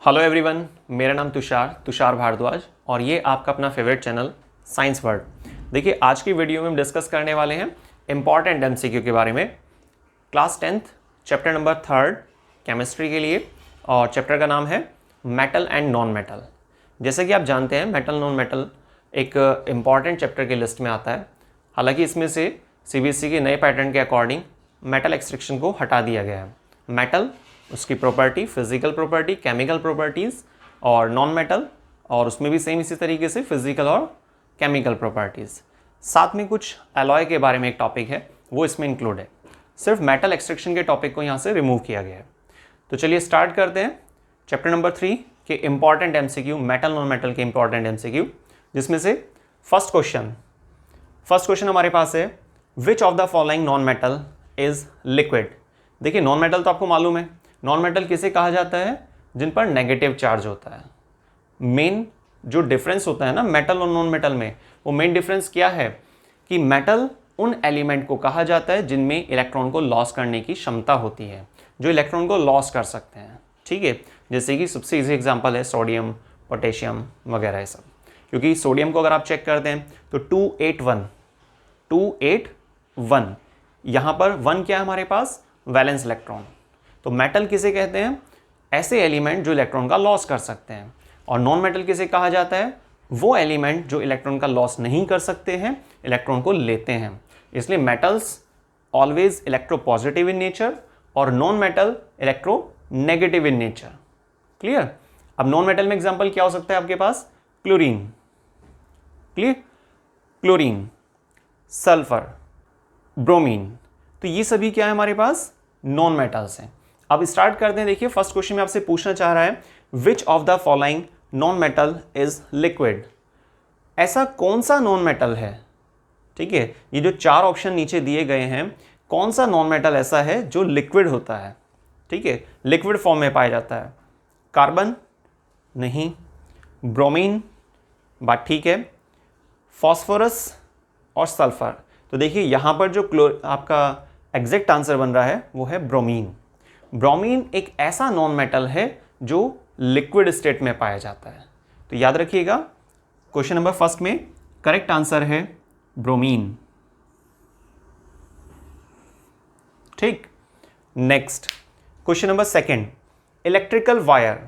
Hello everyone, मेरा नाम तुषार भारद्वाज और ये आपका अपना फेवरेट चैनल साइंस वर्ल्ड। देखिए, आज की वीडियो में हम डिस्कस करने वाले हैं इंपॉर्टेंट एमसीक्यू के बारे में। Class 10th chapter number 3 chemistry के लिए, और चैप्टर का नाम है मेटल एंड नॉन मेटल। जैसे कि आप जानते हैं, मेटल नॉन मेटल एक इम्पॉर्टेंट चैप्टर की लिस्ट में आता है। हालांकि इसमें से सीबीएसई के नए पैटर्न के अकॉर्डिंग मेटल एक्सट्रैक्शन को हटा दिया गया है। मेटल, उसकी property, physical property, chemical properties, और नॉन मेटल, और उसमें भी सेम इसी तरीके से फिजिकल और केमिकल प्रॉपर्टीज़। साथ में कुछ एलॉय के बारे में एक टॉपिक है, वो इसमें इंक्लूड है। सिर्फ मेटल एक्सट्रैक्शन के टॉपिक को यहाँ से रिमूव किया गया है। तो चलिए स्टार्ट करते हैं चैप्टर नंबर 3 के important MCQ, metal non metal के इंपॉर्टेंट एमसीक्यू, जिसमें से फर्स्ट क्वेश्चन हमारे पास है, which of the following non metal is liquid. देखिए, नॉन मेटल तो आपको मालूम है, नॉन मेटल किसे कहा जाता है? जिन पर नेगेटिव चार्ज होता है। मेन जो डिफरेंस होता है ना मेटल और नॉन मेटल में, वो मेन डिफरेंस क्या है कि मेटल उन एलिमेंट को कहा जाता है जिनमें इलेक्ट्रॉन को लॉस करने की क्षमता होती है, जो इलेक्ट्रॉन को लॉस कर सकते हैं। ठीक है, जैसे कि सबसे इजी एग्जांपल है सोडियम, पोटेशियम वगैरह, ये सब। क्योंकि सोडियम को अगर आप चेक करते हैं तो 281 यहाँ पर 1 क्या है हमारे पास? Valence electron. तो मेटल किसे कहते हैं? ऐसे एलिमेंट जो इलेक्ट्रॉन का लॉस कर सकते हैं। और नॉन मेटल किसे कहा जाता है? वो एलिमेंट जो इलेक्ट्रॉन का लॉस नहीं कर सकते हैं, इलेक्ट्रॉन को लेते हैं। इसलिए metals always electropositive in nature और non metal electro negative in nature. Clear? अब नॉन मेटल में एग्जांपल क्या हो सकता है आपके पास? Chlorine, clear, chlorine, sulphur, bromine. तो ये सभी क्या है हमारे पास? नॉन मेटल्स हैं। अब स्टार्ट करते हैं। देखिए, फर्स्ट क्वेश्चन में आपसे पूछना चाह रहा है, which of the following non metal is liquid. ऐसा कौन सा नॉन मेटल है? ठीक है, ये जो 4 ऑप्शन नीचे दिए गए हैं, कौन सा नॉन मेटल ऐसा है जो लिक्विड होता है? ठीक है, लिक्विड फॉर्म में पाया जाता है। कार्बन नहीं, ब्रोमीन बात ठीक है, फॉस्फोरस और सल्फर। तो देखिए, यहाँ पर जो आपका एग्जैक्ट आंसर बन रहा है वो है ब्रोमीन। ब्रोमीन एक ऐसा नॉन मेटल है जो लिक्विड स्टेट में पाया जाता है। तो याद रखिएगा, क्वेश्चन नंबर फर्स्ट में करेक्ट आंसर है ब्रोमीन। ठीक, next question number second, electrical wire.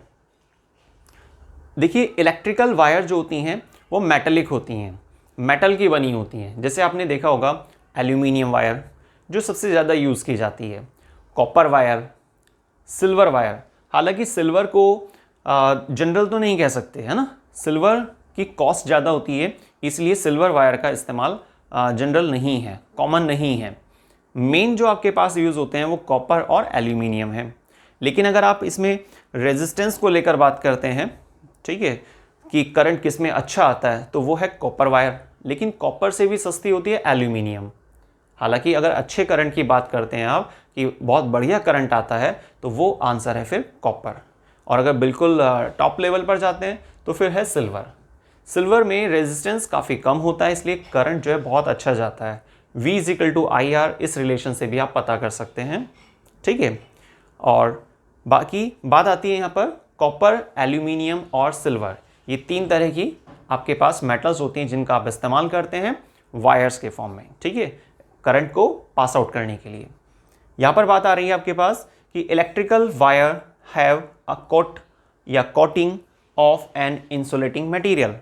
देखिए, इलेक्ट्रिकल वायर जो होती हैं वो मेटेलिक होती हैं, मेटल की बनी होती हैं। जैसे आपने देखा होगा एल्यूमिनियम वायर जो सबसे ज़्यादा यूज़ की जाती है, कॉपर वायर, सिल्वर वायर। हालांकि सिल्वर को जनरल तो नहीं कह सकते, है ना, सिल्वर की कॉस्ट ज़्यादा होती है, इसलिए सिल्वर वायर का इस्तेमाल जनरल नहीं है, कॉमन नहीं है। मेन जो आपके पास यूज़ होते हैं वो कॉपर और एल्यूमिनियम है। लेकिन अगर आप इसमें रेजिस्टेंस को लेकर बात करते हैं, ठीक है, कि करंट किस में अच्छा आता है, तो वो है कॉपर वायर। लेकिन कॉपर से भी सस्ती होती है एल्यूमिनियम। हालांकि अगर अच्छे करंट की बात करते हैं आप, कि बहुत बढ़िया करंट आता है, तो वो आंसर है फिर कॉपर। और अगर बिल्कुल टॉप लेवल पर जाते हैं तो फिर है सिल्वर। सिल्वर में रेजिस्टेंस काफ़ी कम होता है, इसलिए करंट जो है बहुत अच्छा जाता है। V = IR, इस रिलेशन से भी आप पता कर सकते हैं। ठीक है, और बाकी बात आती है यहाँ पर कॉपर, एल्यूमिनियम और सिल्वर, ये 3 तरह की आपके पास मेटल्स होती हैं जिनका आप इस्तेमाल करते हैं वायर्स के फॉर्म में। ठीक है, करंट को पास आउट करने के लिए। यहाँ पर बात आ रही है आपके पास कि electrical wire have a coat या coating of an insulating material.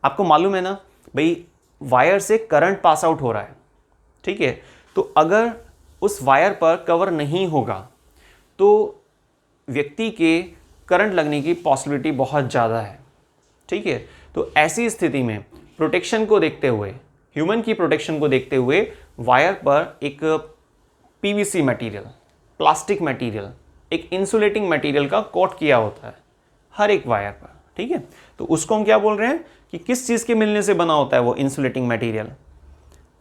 आपको मालूम है ना भाई, वायर से करंट पास आउट हो रहा है। ठीक है, तो अगर उस वायर पर कवर नहीं होगा तो व्यक्ति के करंट लगने की पॉसिबिलिटी बहुत ज़्यादा है। ठीक है, तो ऐसी स्थिति में प्रोटेक्शन को देखते हुए, ह्यूमन की प्रोटेक्शन को देखते हुए, वायर पर एक पीवीसी मटेरियल, प्लास्टिक मटेरियल, एक इंसुलेटिंग मटेरियल का कोट किया होता है हर एक वायर पर। ठीक है, तो उसको हम क्या बोल रहे हैं कि किस चीज़ के मिलने से बना होता है वो इंसुलेटिंग मटेरियल?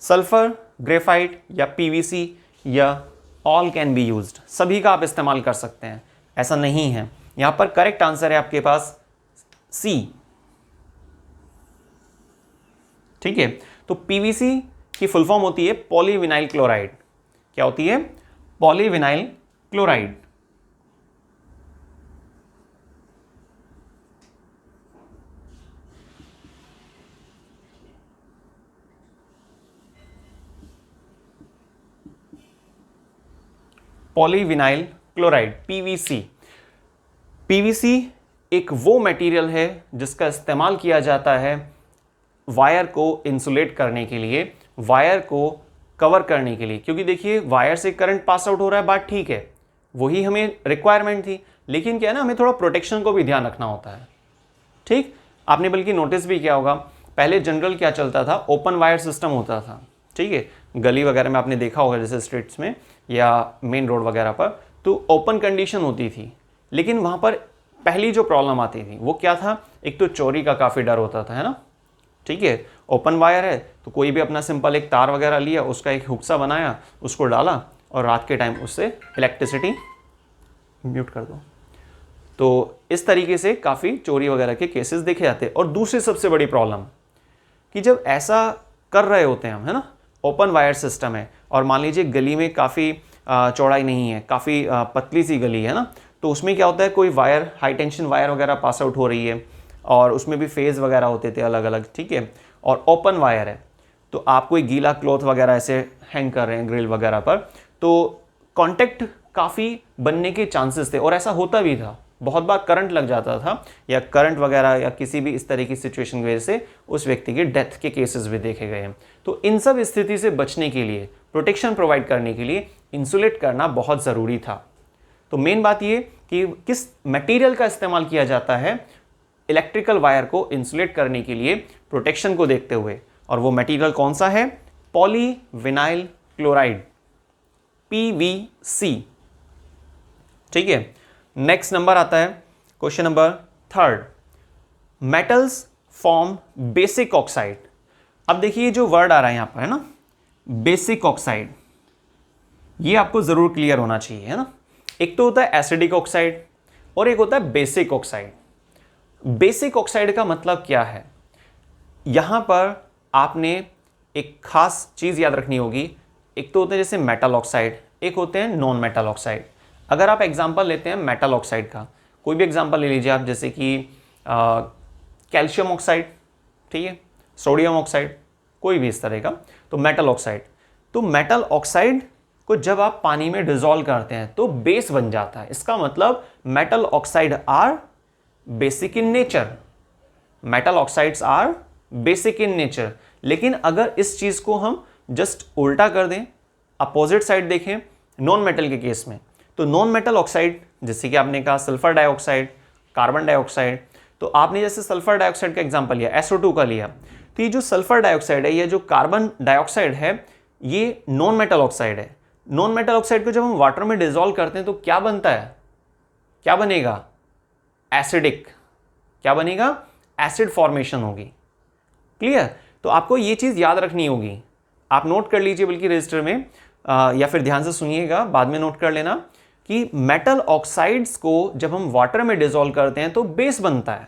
सल्फर, ग्रेफाइट या पीवीसी, या ऑल कैन बी यूज्ड, सभी का आप इस्तेमाल कर सकते हैं, ऐसा नहीं है। यहाँ पर करेक्ट आंसर है आपके पास सी। ठीक है, तो पीवीसी की फुल फॉर्म होती है पॉलीविनाइल क्लोराइड। क्या होती है? Polyvinyl chloride. Polyvinyl chloride, PVC. PVC एक वो मटेरियल है जिसका इस्तेमाल किया जाता है वायर को इंसुलेट करने के लिए, वायर को कवर करने के लिए, क्योंकि देखिए वायर से करंट पास आउट हो रहा है, बात ठीक है, वही हमें रिक्वायरमेंट थी, लेकिन क्या है ना, हमें थोड़ा प्रोटेक्शन को भी ध्यान रखना होता है। ठीक, आपने बल्कि नोटिस भी किया होगा, पहले जनरल क्या चलता था, ओपन वायर सिस्टम होता था। ठीक है, गली वगैरह में आपने देखा होगा, जैसे स्ट्रीट्स में या मेन रोड वगैरह पर, तो ओपन कंडीशन होती थी, लेकिन वहाँ पर पहली जो प्रॉब्लम आती थी वो क्या था, एक तो चोरी का काफ़ी डर होता था, है ना। ठीक है, ओपन वायर है तो कोई भी अपना सिंपल एक तार वगैरह लिया, उसका एक हुक्सा बनाया, उसको डाला और रात के टाइम उससे इलेक्ट्रिसिटी, म्यूट कर दो, तो इस तरीके से काफ़ी चोरी वगैरह के केसेस देखे जाते हैं। और दूसरी सबसे बड़ी प्रॉब्लम कि जब ऐसा कर रहे होते हैं हम, है ना, ओपन वायर सिस्टम है और मान लीजिए गली में काफ़ी चौड़ाई नहीं है, काफ़ी पतली सी गली है ना, तो उसमें क्या होता है, कोई वायर, हाई टेंशन वायर वगैरह पास आउट हो रही है और उसमें भी फेज़ वगैरह होते थे अलग अलग। ठीक है, और ओपन वायर है तो आप कोई गीला क्लॉथ वगैरह ऐसे हैंग कर रहे हैं ग्रिल वगैरह पर, तो कांटेक्ट काफ़ी बनने के चांसेस थे और ऐसा होता भी था। बहुत बार करंट लग जाता था या करंट वगैरह या किसी भी इस तरह की सिचुएशन की वजह से उस व्यक्ति के डेथ के केसेस भी देखे गए हैं। तो इन सब स्थिति से बचने के लिए, प्रोटेक्शन प्रोवाइड करने के लिए इंसुलेट करना बहुत ज़रूरी था। तो मेन बात ये कि किस मटेरियल का इस्तेमाल किया जाता है इलेक्ट्रिकल वायर को इंसुलेट करने के लिए, प्रोटेक्शन को देखते हुए, और वो मटेरियल कौन सा है, पॉलीविनाइल क्लोराइड, पीवीसी। ठीक है, नेक्स्ट नंबर आता है question number 3, metals form basic oxide. अब देखिए जो वर्ड आ रहा है यहां पर, है ना, बेसिक ऑक्साइड, ये आपको जरूर क्लियर होना चाहिए, है ना। एक तो होता है एसिडिक ऑक्साइड और एक होता है बेसिक ऑक्साइड। बेसिक ऑक्साइड का मतलब क्या है, यहां पर आपने एक खास चीज याद रखनी होगी। एक तो होते हैं जैसे मेटल ऑक्साइड, एक होते हैं नॉन मेटल ऑक्साइड। अगर आप एग्जांपल लेते हैं मेटल ऑक्साइड का, कोई भी एग्जांपल ले लीजिए आप, जैसे कि कैल्शियम ऑक्साइड, ठीक है, सोडियम ऑक्साइड, कोई भी इस तरह का, तो मेटल ऑक्साइड। तो मेटल ऑक्साइड को जब आप पानी में डिसॉल्व करते हैं तो बेस बन जाता है। इसका मतलब metal oxide are basic in nature, metal oxides are basic in nature. लेकिन अगर इस चीज को हम जस्ट उल्टा कर दें, अपोजिट साइड देखें नॉन मेटल के केस में, तो नॉन मेटल ऑक्साइड जैसे कि आपने कहा सल्फर डाइऑक्साइड, कार्बन डाइऑक्साइड, तो आपने जैसे सल्फर डाइऑक्साइड का एग्जांपल लिया, SO2 का लिया, तो ये जो सल्फर डाइऑक्साइड है, ये जो कार्बन डाइऑक्साइड है, ये नॉन मेटल ऑक्साइड है। नॉन मेटल ऑक्साइड को जब हम वाटर में डिसॉल्व करते हैं तो क्या बनता है, क्या बनेगा, एसिडिक, क्या बनेगा, एसिड फॉर्मेशन होगी। क्लियर, तो आपको ये चीज याद रखनी होगी, आप नोट कर लीजिए बल्कि रजिस्टर में, या फिर ध्यान से सुनिएगा, बाद में नोट कर लेना कि मेटल ऑक्साइड्स को जब हम वाटर में डिसॉल्व करते हैं तो बेस बनता है।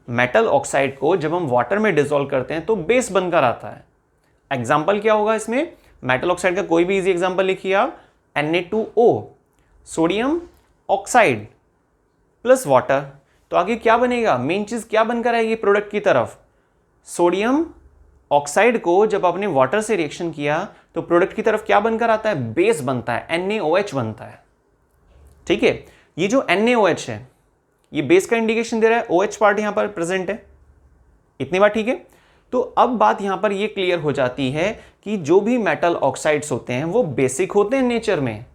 मेटल ऑक्साइड को जब हम वाटर में डिसॉल्व करते हैं तो बेस बनकर आता है। एग्जाम्पल क्या होगा इसमें, मेटल ऑक्साइड का कोई भी इजी एग्जाम्पल लिखिए आप, Na2O, sodium oxide plus water, तो आगे क्या बनेगा, मेन चीज क्या बनकर आएगी प्रोडक्ट की तरफ, सोडियम ऑक्साइड को जब आपने वाटर से रिएक्शन किया तो प्रोडक्ट की तरफ क्या बनकर आता है, बेस बनता है, NaOH बनता है। ठीक है, ये जो NaOH है ये बेस का इंडिकेशन दे रहा है, OH पार्ट यहां पर प्रेजेंट है। इतनी बात ठीक है। तो अब बात यहां पर ये क्लियर हो जाती है कि जो भी मेटल ऑक्साइड्स होते हैं वो बेसिक होते हैं नेचर में।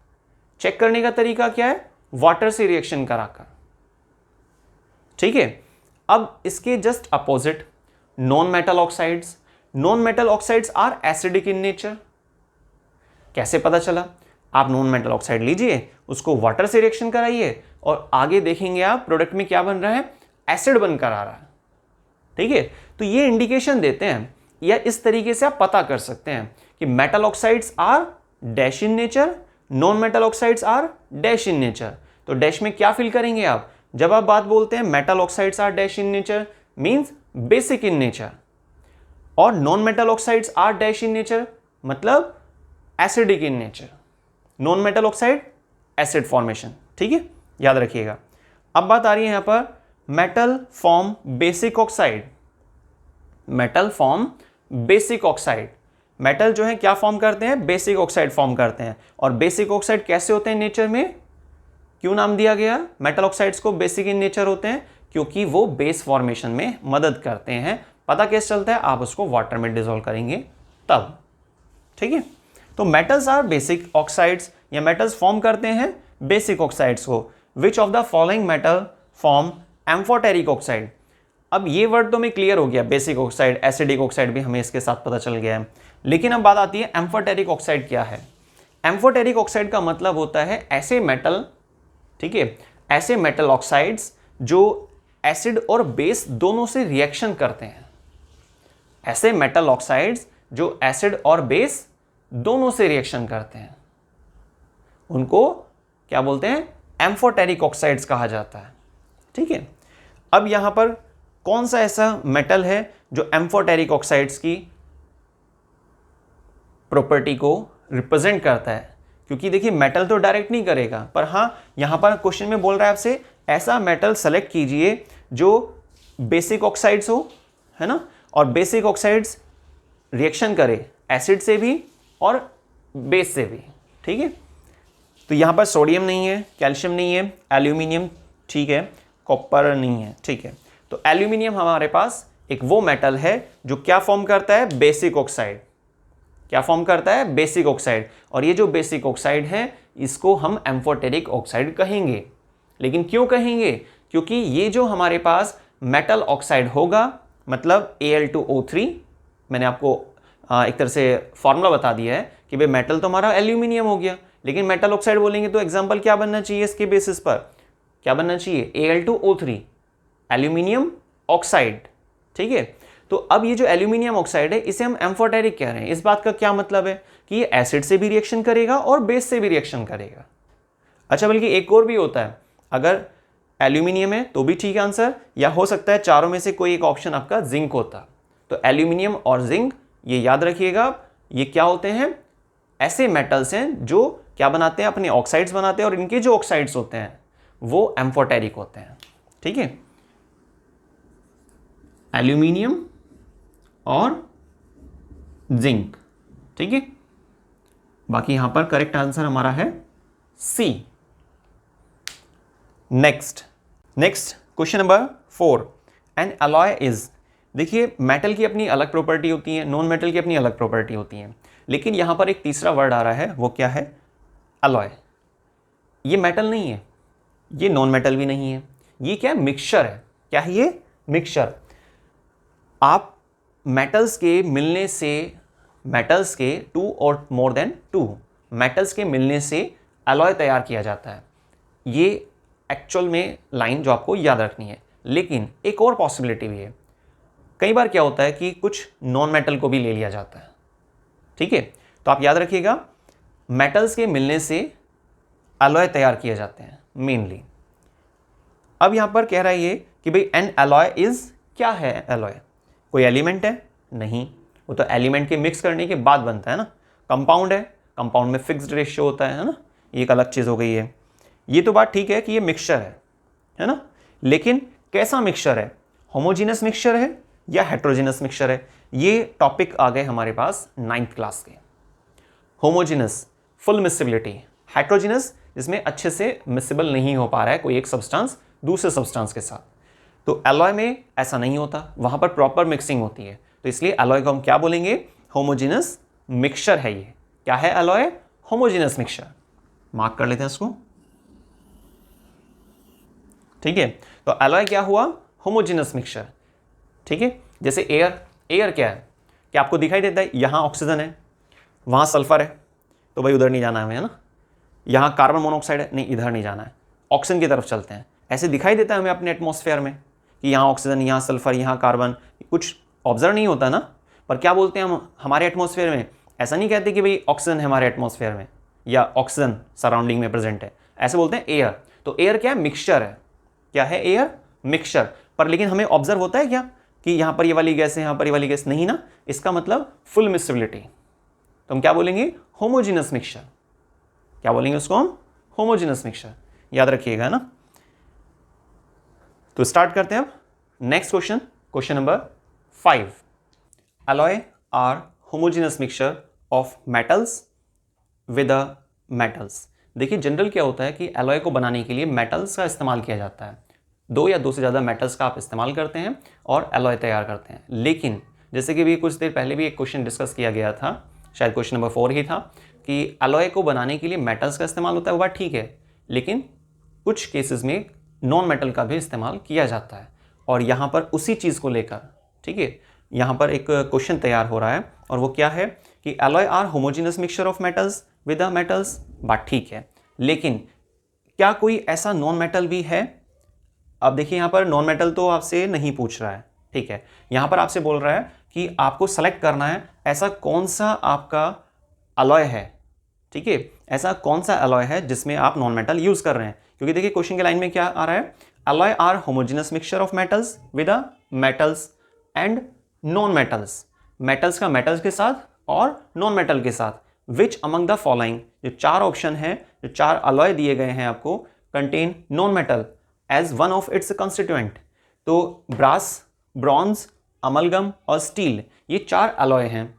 चेक करने का तरीका क्या है, वाटर से रिएक्शन कराकर। ठीक है, अब इसके just opposite non metal oxides, non metal oxides are acidic in nature. कैसे पता चला, आप नॉन मेटल ऑक्साइड लीजिए, उसको वाटर से रिएक्शन कराइए और आगे देखेंगे आप प्रोडक्ट में क्या बन रहा है, एसिड बनकर आ रहा है। ठीक है, तो ये इंडिकेशन देते हैं, या इस तरीके से आप पता कर सकते हैं कि metal oxides are dash in nature, non metal oxides are dash in nature. तो डैश में क्या फिल करेंगे आप, जब आप बात बोलते हैं metal oxides are dash in nature means basic in nature, और non metal oxides are dash in nature मतलब acidic in nature. Non metal oxide acid formation, ठीक है, याद रखिएगा। अब बात आ रही है यहां पर metal form basic oxide, metal form basic oxide. Metal जो है क्या फॉर्म करते हैं, बेसिक ऑक्साइड फॉर्म करते हैं। और बेसिक ऑक्साइड कैसे होते हैं नेचर में, क्यों नाम दिया गया मेटल ऑक्साइड्स को बेसिक इन नेचर होते हैं, क्योंकि वो बेस फॉर्मेशन में मदद करते हैं। पता कैसे चलता है, आप उसको वाटर में डिसॉल्व करेंगे तब, ठीक है। तो मेटल्स आर बेसिक ऑक्साइड्स, या मेटल्स फॉर्म करते हैं बेसिक ऑक्साइड्स को। विच of the following metal form amphoteric oxide. अब ये वर्ड तो हमें क्लियर हो गया, बेसिक ऑक्साइड, एसिडिक ऑक्साइड भी हमें इसके साथ पता चल गया है। लेकिन अब बात आती है एम्फोटेरिक ऑक्साइड क्या है। एम्फोटेरिक ऑक्साइड का मतलब होता है ऐसे मेटल, ठीक है, ऐसे मेटल ऑक्साइड्स जो एसिड और बेस दोनों से रिएक्शन करते हैं। ऐसे मेटल ऑक्साइड्स जो एसिड और बेस दोनों से रिएक्शन करते हैं, उनको क्या बोलते हैं, एम्फोटेरिक ऑक्साइड्स कहा जाता है, ठीक है। अब यहां पर कौन सा ऐसा मेटल है जो एम्फोटेरिक ऑक्साइड्स की प्रॉपर्टी को रिप्रेजेंट करता है, क्योंकि देखिए मेटल तो डायरेक्ट नहीं करेगा, पर हाँ यहां पर क्वेश्चन में बोल रहा है आपसे ऐसा मेटल सेलेक्ट कीजिए जो बेसिक ऑक्साइड्स हो, है ना, और बेसिक ऑक्साइड्स रिएक्शन करे एसिड से भी और बेस से भी, ठीक है। तो यहां पर सोडियम नहीं है, कैल्शियम नहीं है, एल्यूमिनियम ठीक है, कॉपर नहीं है, ठीक है। तो एल्यूमिनियम हमारे पास एक वो मेटल है जो क्या फॉर्म करता है, बेसिक ऑक्साइड। क्या फॉर्म करता है, बेसिक ऑक्साइड। और ये जो बेसिक ऑक्साइड है इसको हम एम्फोटेरिक ऑक्साइड कहेंगे। लेकिन क्यों कहेंगे, क्योंकि ये जो हमारे पास मेटल ऑक्साइड होगा, मतलब Al2O3, मैंने आपको एक तरह से फॉर्मूला बता दिया है कि भाई मेटल तो हमारा एल्यूमिनियम हो गया, लेकिन मेटल ऑक्साइड बोलेंगे तो एग्जाम्पल क्या बनना चाहिए इसके बेसिस पर, क्या बनना चाहिए, Al2O3, एल्यूमिनियम ऑक्साइड, ठीक है। तो अब ये जो एल्यूमिनियम ऑक्साइड है इसे हम एम्फोटेरिक कह रहे हैं। इस बात का क्या मतलब है कि ये एसिड से भी रिएक्शन करेगा और बेस से भी रिएक्शन करेगा। अच्छा, बल्कि एक और भी होता है, अगर एल्यूमिनियम है तो भी ठीक है आंसर, या हो सकता है चारों में से कोई एक ऑप्शन आपका जिंक होता। तो एल्यूमिनियम और जिंक, ये याद रखिएगा, ये क्या होते हैं, ऐसे मेटल्स हैं जो क्या बनाते हैं, अपने ऑक्साइड्स बनाते हैं, और इनके जो ऑक्साइड्स होते हैं वो एम्फोटेरिक होते हैं, ठीक है। एल्यूमिनियम और जिंक, ठीक है। बाकी यहां पर करेक्ट आंसर हमारा है C. Next question number 4, an alloy is. देखिए मेटल की अपनी अलग प्रॉपर्टी होती है, नॉन मेटल की अपनी अलग प्रॉपर्टी होती है, लेकिन यहां पर एक तीसरा वर्ड आ रहा है, वो क्या है, अलॉय। ये मेटल नहीं है, ये नॉन मेटल भी नहीं है, ये क्या है, मिक्सचर है। क्या है ये, मिक्सचर। आप मेटल्स के मिलने से, मेटल्स के 2 और मोर देन 2 मेटल्स के मिलने से अलॉय तैयार किया जाता है। ये एक्चुअल में लाइन जो आपको याद रखनी है। लेकिन एक और पॉसिबिलिटी भी है, कई बार क्या होता है कि कुछ नॉन मेटल को भी ले लिया जाता है, ठीक है। तो आप याद रखिएगा, मेटल्स के मिलने से अलॉय तैयार किए जाते हैं मेनली। अब यहां पर कह रहा है ये कि भाई एन अलॉय इज, क्या है अलॉय, कोई एलिमेंट है, नहीं, वो तो एलिमेंट के मिक्स करने के बाद बनता है ना। कंपाउंड है, कंपाउंड में फिक्स्ड रेशियो होता है ना, ये एक अलग चीज हो गई है। ये तो बात ठीक है कि ये मिक्सचर है ना, लेकिन कैसा मिक्सचर है, होमोजीनस मिक्सचर है या हेट्रोजीनस मिक्सचर है, ये टॉपिक आ गए हमारे पास 9th क्लास के। होमोजीनस, फुल मिसिबिलिटी, हेट्रोजीनस जिसमें अच्छे से मिसिबल नहीं हो पा रहा है कोई एक सब्सटेंस दूसरे सब्सटेंस के साथ। तो एलॉय में ऐसा नहीं होता, वहां पर प्रॉपर मिक्सिंग होती है, तो इसलिए एलॉय को हम क्या बोलेंगे, होमोजीनस मिक्सचर है। ये क्या है, एलॉय, होमोजीनस मिक्सचर। मार्क कर लेते हैं इसको, ठीक है। तो एलॉय क्या हुआ, होमोजीनस मिक्सचर, ठीक है। जैसे एयर क्या है, क्या आपको दिखाई देता है, यहां ऑक्सीजन है, वहां सल्फर है, तो भाई उधर नहीं जाना है हमें, है ना। यहां कार्बन मोनोऑक्साइड है, नहीं इधर नहीं जाना है, ऑक्सीजन की तरफ चलते हैं। ऐसे दिखाई देता है हमें अपने एटमॉस्फेयर में कि यहाँ ऑक्सीजन, यहाँ सल्फर, यहाँ कार्बन, कुछ ऑब्जर्व नहीं होता ना। पर क्या बोलते हैं हम हमारे एटमॉस्फेयर में, ऐसा नहीं कहते कि भाई ऑक्सीजन है हमारे एटमॉस्फेयर में या ऑक्सीजन सराउंडिंग में प्रेजेंट है, ऐसे बोलते हैं एयर। तो एयर क्या है, मिक्सचर है। क्या है, एयर मिक्सचर। पर लेकिन हमें ऑब्जर्व होता है क्या कि यहाँ पर ये वाली गैस है, यहाँ पर ये वाली गैस नहीं ना, इसका मतलब फुल मिसिबिलिटी। तो हम क्या बोलेंगे, होमोजीनस मिक्सचर। क्या बोलेंगे उसको हम, होमोजीनस मिक्सचर, याद रखिएगा ना। तो स्टार्ट करते हैं अब next question, question number 5। Alloy are homogeneous mixture of metals with a metals. देखिए जनरल क्या होता है कि एलॉय को बनाने के लिए मेटल्स का इस्तेमाल किया जाता है, 2 या 2 से ज़्यादा मेटल्स का आप इस्तेमाल करते हैं और एलॉय तैयार करते हैं। लेकिन जैसे कि भी कुछ देर पहले भी एक क्वेश्चन डिस्कस किया गया था, शायद क्वेश्चन नंबर 4 ही था, कि एलॉय को बनाने के लिए मेटल्स का इस्तेमाल होता है, वो बात ठीक है, लेकिन कुछ केसेस में नॉन मेटल का भी इस्तेमाल किया जाता है। और यहाँ पर उसी चीज़ को लेकर, ठीक है, यहाँ पर एक क्वेश्चन तैयार हो रहा है और वो क्या है कि alloy are homogeneous mixture of metals with metals, बात ठीक है, लेकिन क्या कोई ऐसा नॉन मेटल भी है? अब देखिए यहाँ पर नॉन मेटल तो आपसे नहीं पूछ रहा है, ठीक है, यहाँ पर आपसे बोल रहा है कि आपको सेलेक्ट करना है ऐसा कौन सा आपका अलॉय है, ठीक है, ऐसा कौन सा अलॉय है जिसमें आप नॉन मेटल यूज कर रहे हैं। क्योंकि देखिए क्वेश्चन के लाइन में क्या आ रहा है, alloy are homogeneous mixture of metals with metals and non metals, metals का मेटल्स के साथ और नॉन मेटल के साथ, विच अमंग द फॉलोइंग, जो 4 ऑप्शन है, जो 4 अलॉय दिए गए हैं आपको, contain non metal as one of its constituent. तो ब्रास, ब्रॉन्ज, अमलगम और स्टील, ये 4 अलॉय हैं।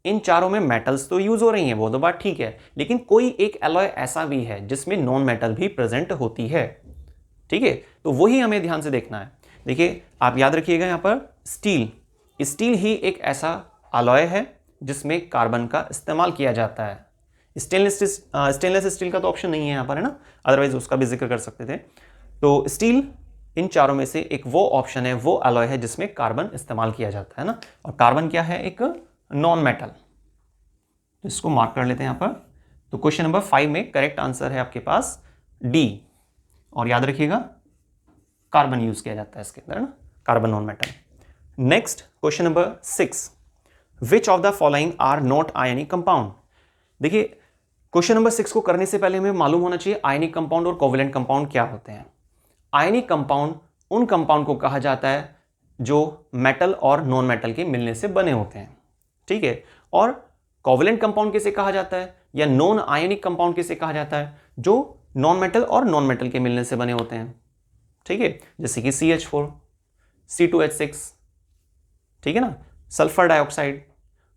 इन चारों में मेटल्स तो यूज हो रही हैं, वो तो बात ठीक है, लेकिन कोई एक अलॉय ऐसा भी है जिसमें नॉन मेटल भी प्रेजेंट होती है, ठीक है, तो वही हमें ध्यान से देखना है। देखिए आप याद रखिएगा यहाँ पर स्टील, स्टील ही एक ऐसा अलॉय है जिसमें कार्बन का इस्तेमाल किया जाता है। स्टेनलेस स्टील का तो ऑप्शन नहीं है यहाँ पर, है ना, अदरवाइज उसका भी जिक्र कर सकते थे। तो स्टील इन चारों में से एक वो ऑप्शन है, वो अलॉय है जिसमें कार्बन इस्तेमाल किया जाता है ना, और कार्बन क्या है, एक नॉन मेटल। इसको मार्क कर लेते हैं यहाँ पर। तो क्वेश्चन नंबर 5 में करेक्ट आंसर है आपके पास डी, और याद रखिएगा कार्बन यूज किया जाता है इसके अंदर, है ना, carbon non metal. Next question number 6, which of the following are not ionic compound. देखिए क्वेश्चन नंबर 6 को करने से पहले हमें मालूम होना चाहिए आयनिक कंपाउंड और कोवेलेंट कंपाउंड क्या होते हैं। आयनिक कंपाउंड उन कंपाउंड को कहा जाता है जो मेटल और नॉन मेटल के मिलने से बने होते हैं, ठीक है, और कोवेलेंट कंपाउंड किसे कहा जाता है, या नॉन आयनिक कंपाउंड किसे कहा जाता है, जो नॉन मेटल और नॉन मेटल के मिलने से बने होते हैं, ठीक है, जैसे कि CH4, C2H6, ठीक है ना, sulphur dioxide,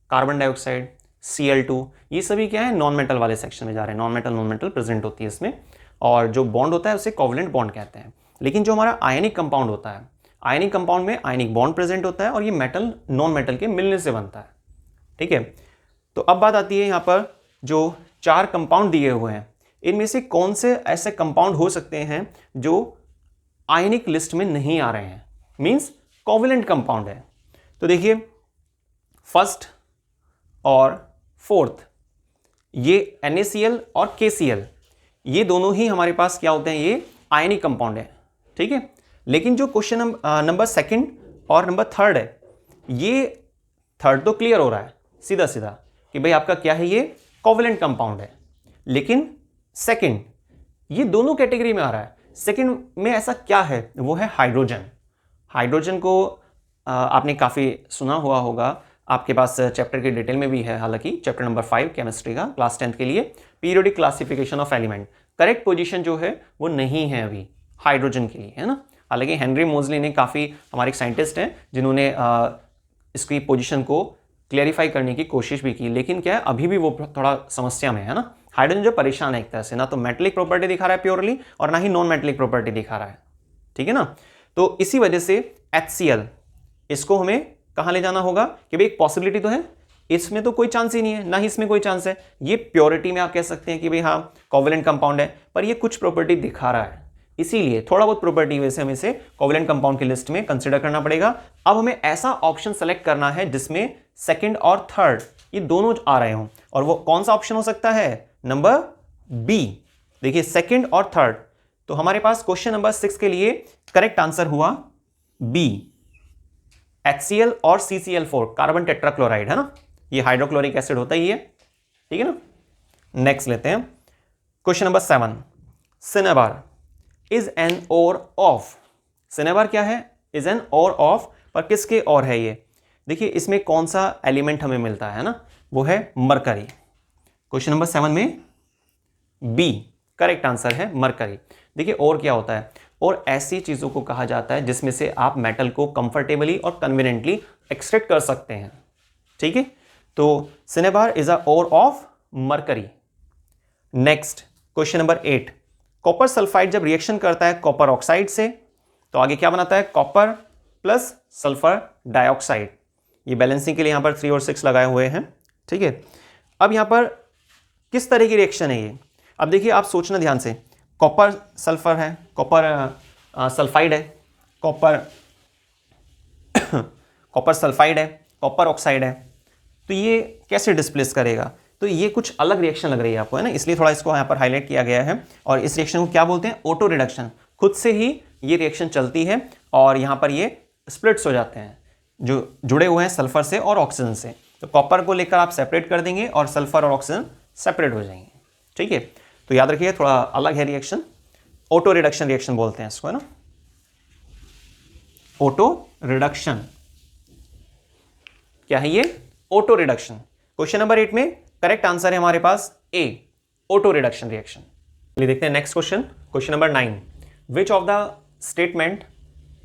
carbon dioxide, Cl2, ये सभी क्या है, नॉन मेटल वाले सेक्शन में जा रहे हैं। नॉन मेटल प्रेजेंट होती है इसमें, और जो बॉन्ड होता है उसे कोवेलेंट बॉन्ड कहते हैं। लेकिन जो हमारा आयनिक कंपाउंड होता है, आयनिक कंपाउंड में आयनिक बॉन्ड प्रेजेंट होता है और ये मेटल नॉन मेटल के मिलने से बनता है, ठीक है। तो अब बात आती है यहाँ पर जो 4 कंपाउंड दिए हुए हैं, इनमें से कौन से ऐसे कंपाउंड हो सकते हैं जो आयनिक लिस्ट में नहीं आ रहे हैं, मींस कोवेलेंट कंपाउंड है। तो देखिए फर्स्ट और फोर्थ, ये NaCl और KCl, ये दोनों ही हमारे पास क्या होते हैं, ये आयनिक कंपाउंड है, ठीक है। लेकिन जो क्वेश्चन नंबर 2 और नंबर 3 है, ये थर्ड तो क्लियर हो रहा है सीधा सीधा कि भाई आपका क्या है, ये कोवेलेंट कंपाउंड है। लेकिन सेकंड, ये दोनों कैटेगरी में आ रहा है। सेकंड में ऐसा क्या है, वो है हाइड्रोजन। हाइड्रोजन को आपने काफ़ी सुना हुआ होगा, आपके पास चैप्टर के डिटेल में भी है, हालांकि चैप्टर नंबर 5 केमिस्ट्री का क्लास 10th के लिए, periodic classification of element. Correct position जो है वो नहीं है अभी हाइड्रोजन के लिए, है ना। हालांकि हेनरी मोजली ने काफ़ी, हमारे एक साइंटिस्ट हैं जिन्होंने इसकी पोजीशन को क्लैरिफाई करने की कोशिश भी की, लेकिन क्या है अभी भी वो थोड़ा समस्या में है ना। हाइड्रोजन जो परेशान है एक तरह से, ना तो मेटेलिक प्रॉपर्टी दिखा रहा है प्योरली और ना ही नॉन मेटेलिक प्रॉपर्टी दिखा रहा है, ठीक है ना। तो इसी वजह से HCl, इसको हमें कहाँ ले जाना होगा कि भाई एक पॉसिबिलिटी तो है, इसमें तो कोई चांस ही नहीं है, ना ही इसमें कोई चांस है। ये प्योरिटी में आप कह सकते हैं कि भाई हाँ कोवेलेंट कंपाउंड है, पर ये कुछ प्रॉपर्टी दिखा रहा है, इसीलिए थोड़ा बहुत प्रॉपर्टी वजह से हमें इसे कोवेलेंट कंपाउंड की लिस्ट में कंसीडर करना पड़ेगा। अब हमें ऐसा ऑप्शन सेलेक्ट करना है जिसमें सेकंड और थर्ड ये दोनों आ रहे हों, और वो कौन सा ऑप्शन हो सकता है, नंबर बी। देखिए सेकंड और थर्ड, तो हमारे पास क्वेश्चन नंबर 6 के लिए करेक्ट आंसर हुआ बी, HCl और CCl4, कार्बन टेट्राक्लोराइड, है ना, ये हाइड्रोक्लोरिक एसिड होता ही है, ठीक है ना। नेक्स्ट लेते हैं question number 7, cinnabar is an ore of. Cinnabar क्या है, इज एन ओर ऑफ, पर किसके और है ये। देखिए इसमें कौन सा एलिमेंट हमें मिलता है ना, वो है मरकरी। क्वेश्चन नंबर 7 में बी करेक्ट आंसर है मरकरी। देखिए और क्या होता है, और ऐसी चीज़ों को कहा जाता है जिसमें से आप मेटल को कंफर्टेबली और कन्वीनियंटली एक्सट्रैक्ट कर सकते हैं, ठीक है। तो cinnabar is a ore of mercury. Next question number 8, copper sulphide जब रिएक्शन करता है कॉपर ऑक्साइड से तो आगे क्या बनाता है, कॉपर प्लस सल्फर डाइऑक्साइड। ये बैलेंसिंग के लिए यहां पर 3 और 6 लगाए हुए हैं, ठीक है। अब यहां पर किस तरह की रिएक्शन है ये, अब देखिए आप सोचना ध्यान से, कॉपर सल्फर है, कॉपर सल्फाइड है, कॉपर कॉपर सल्फाइड है, कॉपर ऑक्साइड है, तो ये कैसे डिस्प्लेस करेगा, तो ये कुछ अलग रिएक्शन लग रही है आपको, है ना, इसलिए थोड़ा इसको यहाँ पर हाईलाइट किया गया है। और इस रिएक्शन को क्या बोलते हैं, ऑटो रिडक्शन, खुद से ही ये रिएक्शन चलती है और यहाँ पर ये स्प्लिट्स हो जाते हैं जो जुड़े हुए हैं सल्फर से और ऑक्सीजन से। तो कॉपर को लेकर आप सेपरेट कर देंगे और सल्फर और ऑक्सीजन सेपरेट हो जाएंगे, ठीक है। तो याद रखिए थोड़ा अलग है रिएक्शन, ऑटो रिडक्शन रिएक्शन बोलते हैं इसको, है ना, ऑटो रिडक्शन। क्या है ये, ऑटो रिडक्शन। क्वेश्चन नंबर 8 में करेक्ट आंसर है हमारे पास ए, ऑटो रिडक्शन रिएक्शन। चलिए देखते हैं next question, question number 9, which of the statement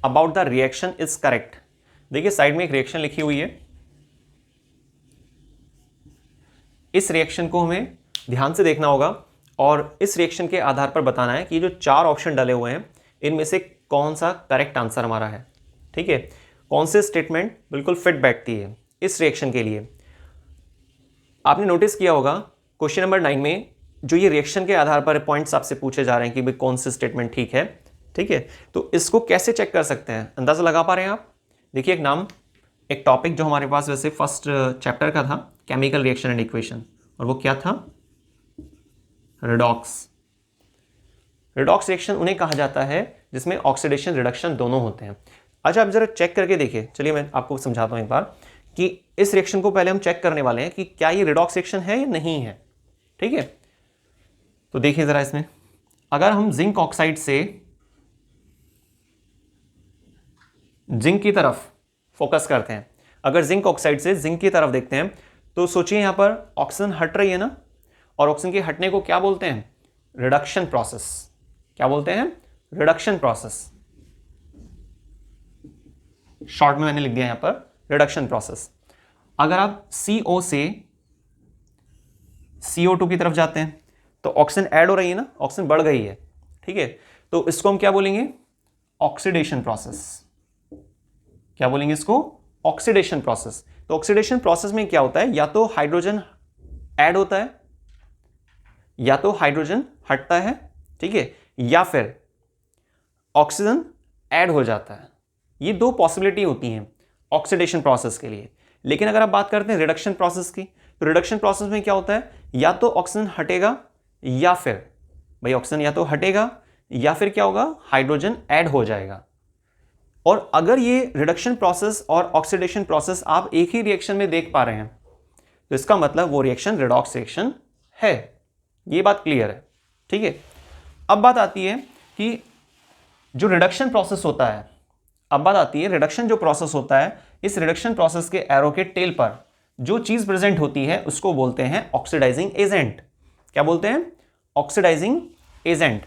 about the reaction is correct. देखिए साइड में एक रिएक्शन लिखी हुई है, इस रिएक्शन को हमें ध्यान से देखना होगा और इस रिएक्शन के आधार पर बताना है कि जो 4 ऑप्शन डाले हुए हैं इनमें से कौन सा करेक्ट आंसर हमारा है, ठीक है, कौन से स्टेटमेंट बिल्कुल फिट बैठती है इस रिएक्शन के लिए। आपने नोटिस किया होगा क्वेश्चन नंबर 9 में जो ये रिएक्शन के आधार पर पॉइंट्स आपसे पूछे जा रहे हैं कि भाई कौन से स्टेटमेंट ठीक है, ठीक है। तो इसको कैसे चेक कर सकते हैं, अंदाजा लगा पा रहे हैं आप। देखिए एक नाम, एक टॉपिक जो हमारे पास वैसे फर्स्ट चैप्टर का था, केमिकल रिएक्शन एंड इक्वेशन, और वो क्या था, रिडॉक्स। रिडॉक्स रिएक्शन उन्हें कहा जाता है जिसमें ऑक्सीडेशन रिडक्शन दोनों होते हैं। अच्छा आप जरा चेक करके देखिए, चलिए मैं आपको समझाता हूं एक बार कि इस रिएक्शन को पहले हम चेक करने वाले हैं कि क्या ये रिडॉक्स रिएक्शन है या नहीं है, ठीक है। तो देखिए जरा इसमें, अगर हम जिंक ऑक्साइड से जिंक की तरफ फोकस करते हैं, अगर जिंक ऑक्साइड से जिंक की तरफ देखते हैं तो सोचिए यहां पर ऑक्सीजन हट रही है ना, और ऑक्सीजन के हटने को क्या बोलते हैं, रिडक्शन प्रोसेस। क्या बोलते हैं, रिडक्शन प्रोसेस, शॉर्ट में मैंने लिख दिया यहां पर रिडक्शन प्रोसेस। अगर आप CO से CO2 की तरफ जाते हैं तो ऑक्सीजन ऐड हो रही है ना, ऑक्सीजन बढ़ गई है, ठीक है, तो इसको हम क्या बोलेंगे, ऑक्सीडेशन प्रोसेस। क्या बोलेंगे इसको, ऑक्सीडेशन प्रोसेस। तो ऑक्सीडेशन प्रोसेस में क्या होता है, या तो हाइड्रोजन ऐड होता है या तो हाइड्रोजन हटता है, ठीक है, या फिर ऑक्सीजन ऐड हो जाता है। ये 2 पॉसिबिलिटी होती हैं ऑक्सीडेशन प्रोसेस के लिए। लेकिन अगर आप बात करते हैं रिडक्शन प्रोसेस की, तो रिडक्शन प्रोसेस में क्या होता है, या तो ऑक्सीजन हटेगा या फिर, भाई ऑक्सीजन या तो हटेगा या फिर क्या होगा, हाइड्रोजन ऐड हो जाएगा। और अगर ये रिडक्शन प्रोसेस और ऑक्सीडेशन प्रोसेस आप एक ही रिएक्शन में देख पा रहे हैं तो इसका मतलब वो रिएक्शन रिडॉक्स रिएक्शन है। ये बात क्लियर है, ठीक है। अब बात आती है कि जो रिडक्शन प्रोसेस होता है, अब बात आती है रिडक्शन जो प्रोसेस होता है, इस रिडक्शन प्रोसेस के एरो के टेल पर जो चीज प्रेजेंट होती है उसको बोलते हैं ऑक्सीडाइजिंग एजेंट। क्या बोलते हैं, ऑक्सीडाइजिंग एजेंट,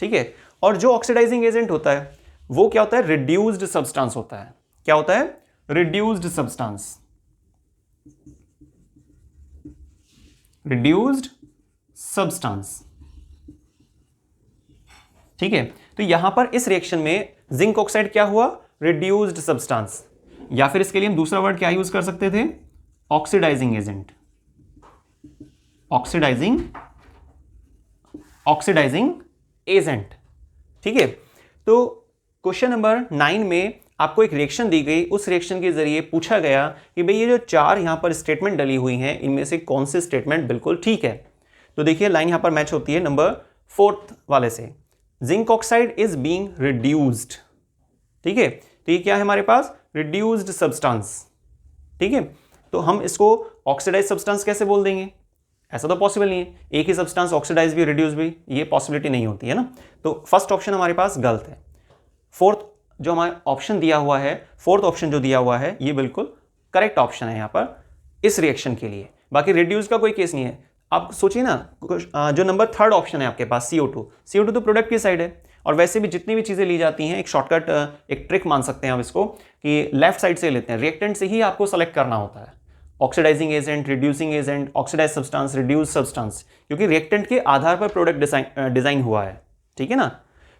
ठीक है। और जो ऑक्सीडाइजिंग एजेंट होता है वो क्या होता है, रिड्यूस्ड सब्सटेंस होता है। क्या होता है, रिड्यूस्ड सब्सटेंस, रिड्यूस्ड सब्सटेंस, ठीक है। तो यहां पर इस रिएक्शन में जिंक ऑक्साइड क्या हुआ, रिड्यूस्ड सब्सटेंस, या फिर इसके लिए हम दूसरा वर्ड क्या यूज कर सकते थे, ऑक्सीडाइजिंग एजेंट, ऑक्सीडाइजिंग एजेंट, ठीक है। तो क्वेश्चन नंबर 9 में आपको एक रिएक्शन दी गई, उस रिएक्शन के जरिए पूछा गया कि भाई ये जो 4 यहां पर स्टेटमेंट डली हुई हैं इनमें से कौन से स्टेटमेंट बिल्कुल ठीक है। तो देखिए लाइन यहां पर मैच होती है नंबर 4 वाले से, zinc oxide is being reduced, ठीक है। तो ये क्या है हमारे पास, रिड्यूस्ड सब्सटेंस, ठीक है। तो हम इसको ऑक्सीडाइज सब्सटेंस कैसे बोल देंगे, ऐसा तो पॉसिबल नहीं है, एक ही सब्सटेंस ऑक्सीडाइज भी रिड्यूस भी, ये पॉसिबिलिटी नहीं होती है ना। तो फर्स्ट ऑप्शन हमारे पास गलत है। फोर्थ जो हमारा ऑप्शन दिया हुआ है, फोर्थ ऑप्शन जो दिया हुआ है ये बिल्कुल करेक्ट ऑप्शन है यहाँ पर इस रिएक्शन के लिए। बाकी रिड्यूस का कोई केस नहीं है। आप सोचिए ना, जो नंबर 3rd ऑप्शन है आपके पास CO2 तो प्रोडक्ट की साइड है, और वैसे भी जितनी भी चीज़ें ली जाती हैं एक शॉर्टकट, एक ट्रिक मान सकते हैं आप इसको, कि लेफ्ट साइड से लेते हैं, रिएक्टेंट से ही आपको सेलेक्ट करना होता है। Oxidising agent, reducing agent, oxidise substance, reduce substance, क्योंकि रिएक्टेंट के आधार पर प्रोडक्ट डिजाइन हुआ है, ठीक है ना।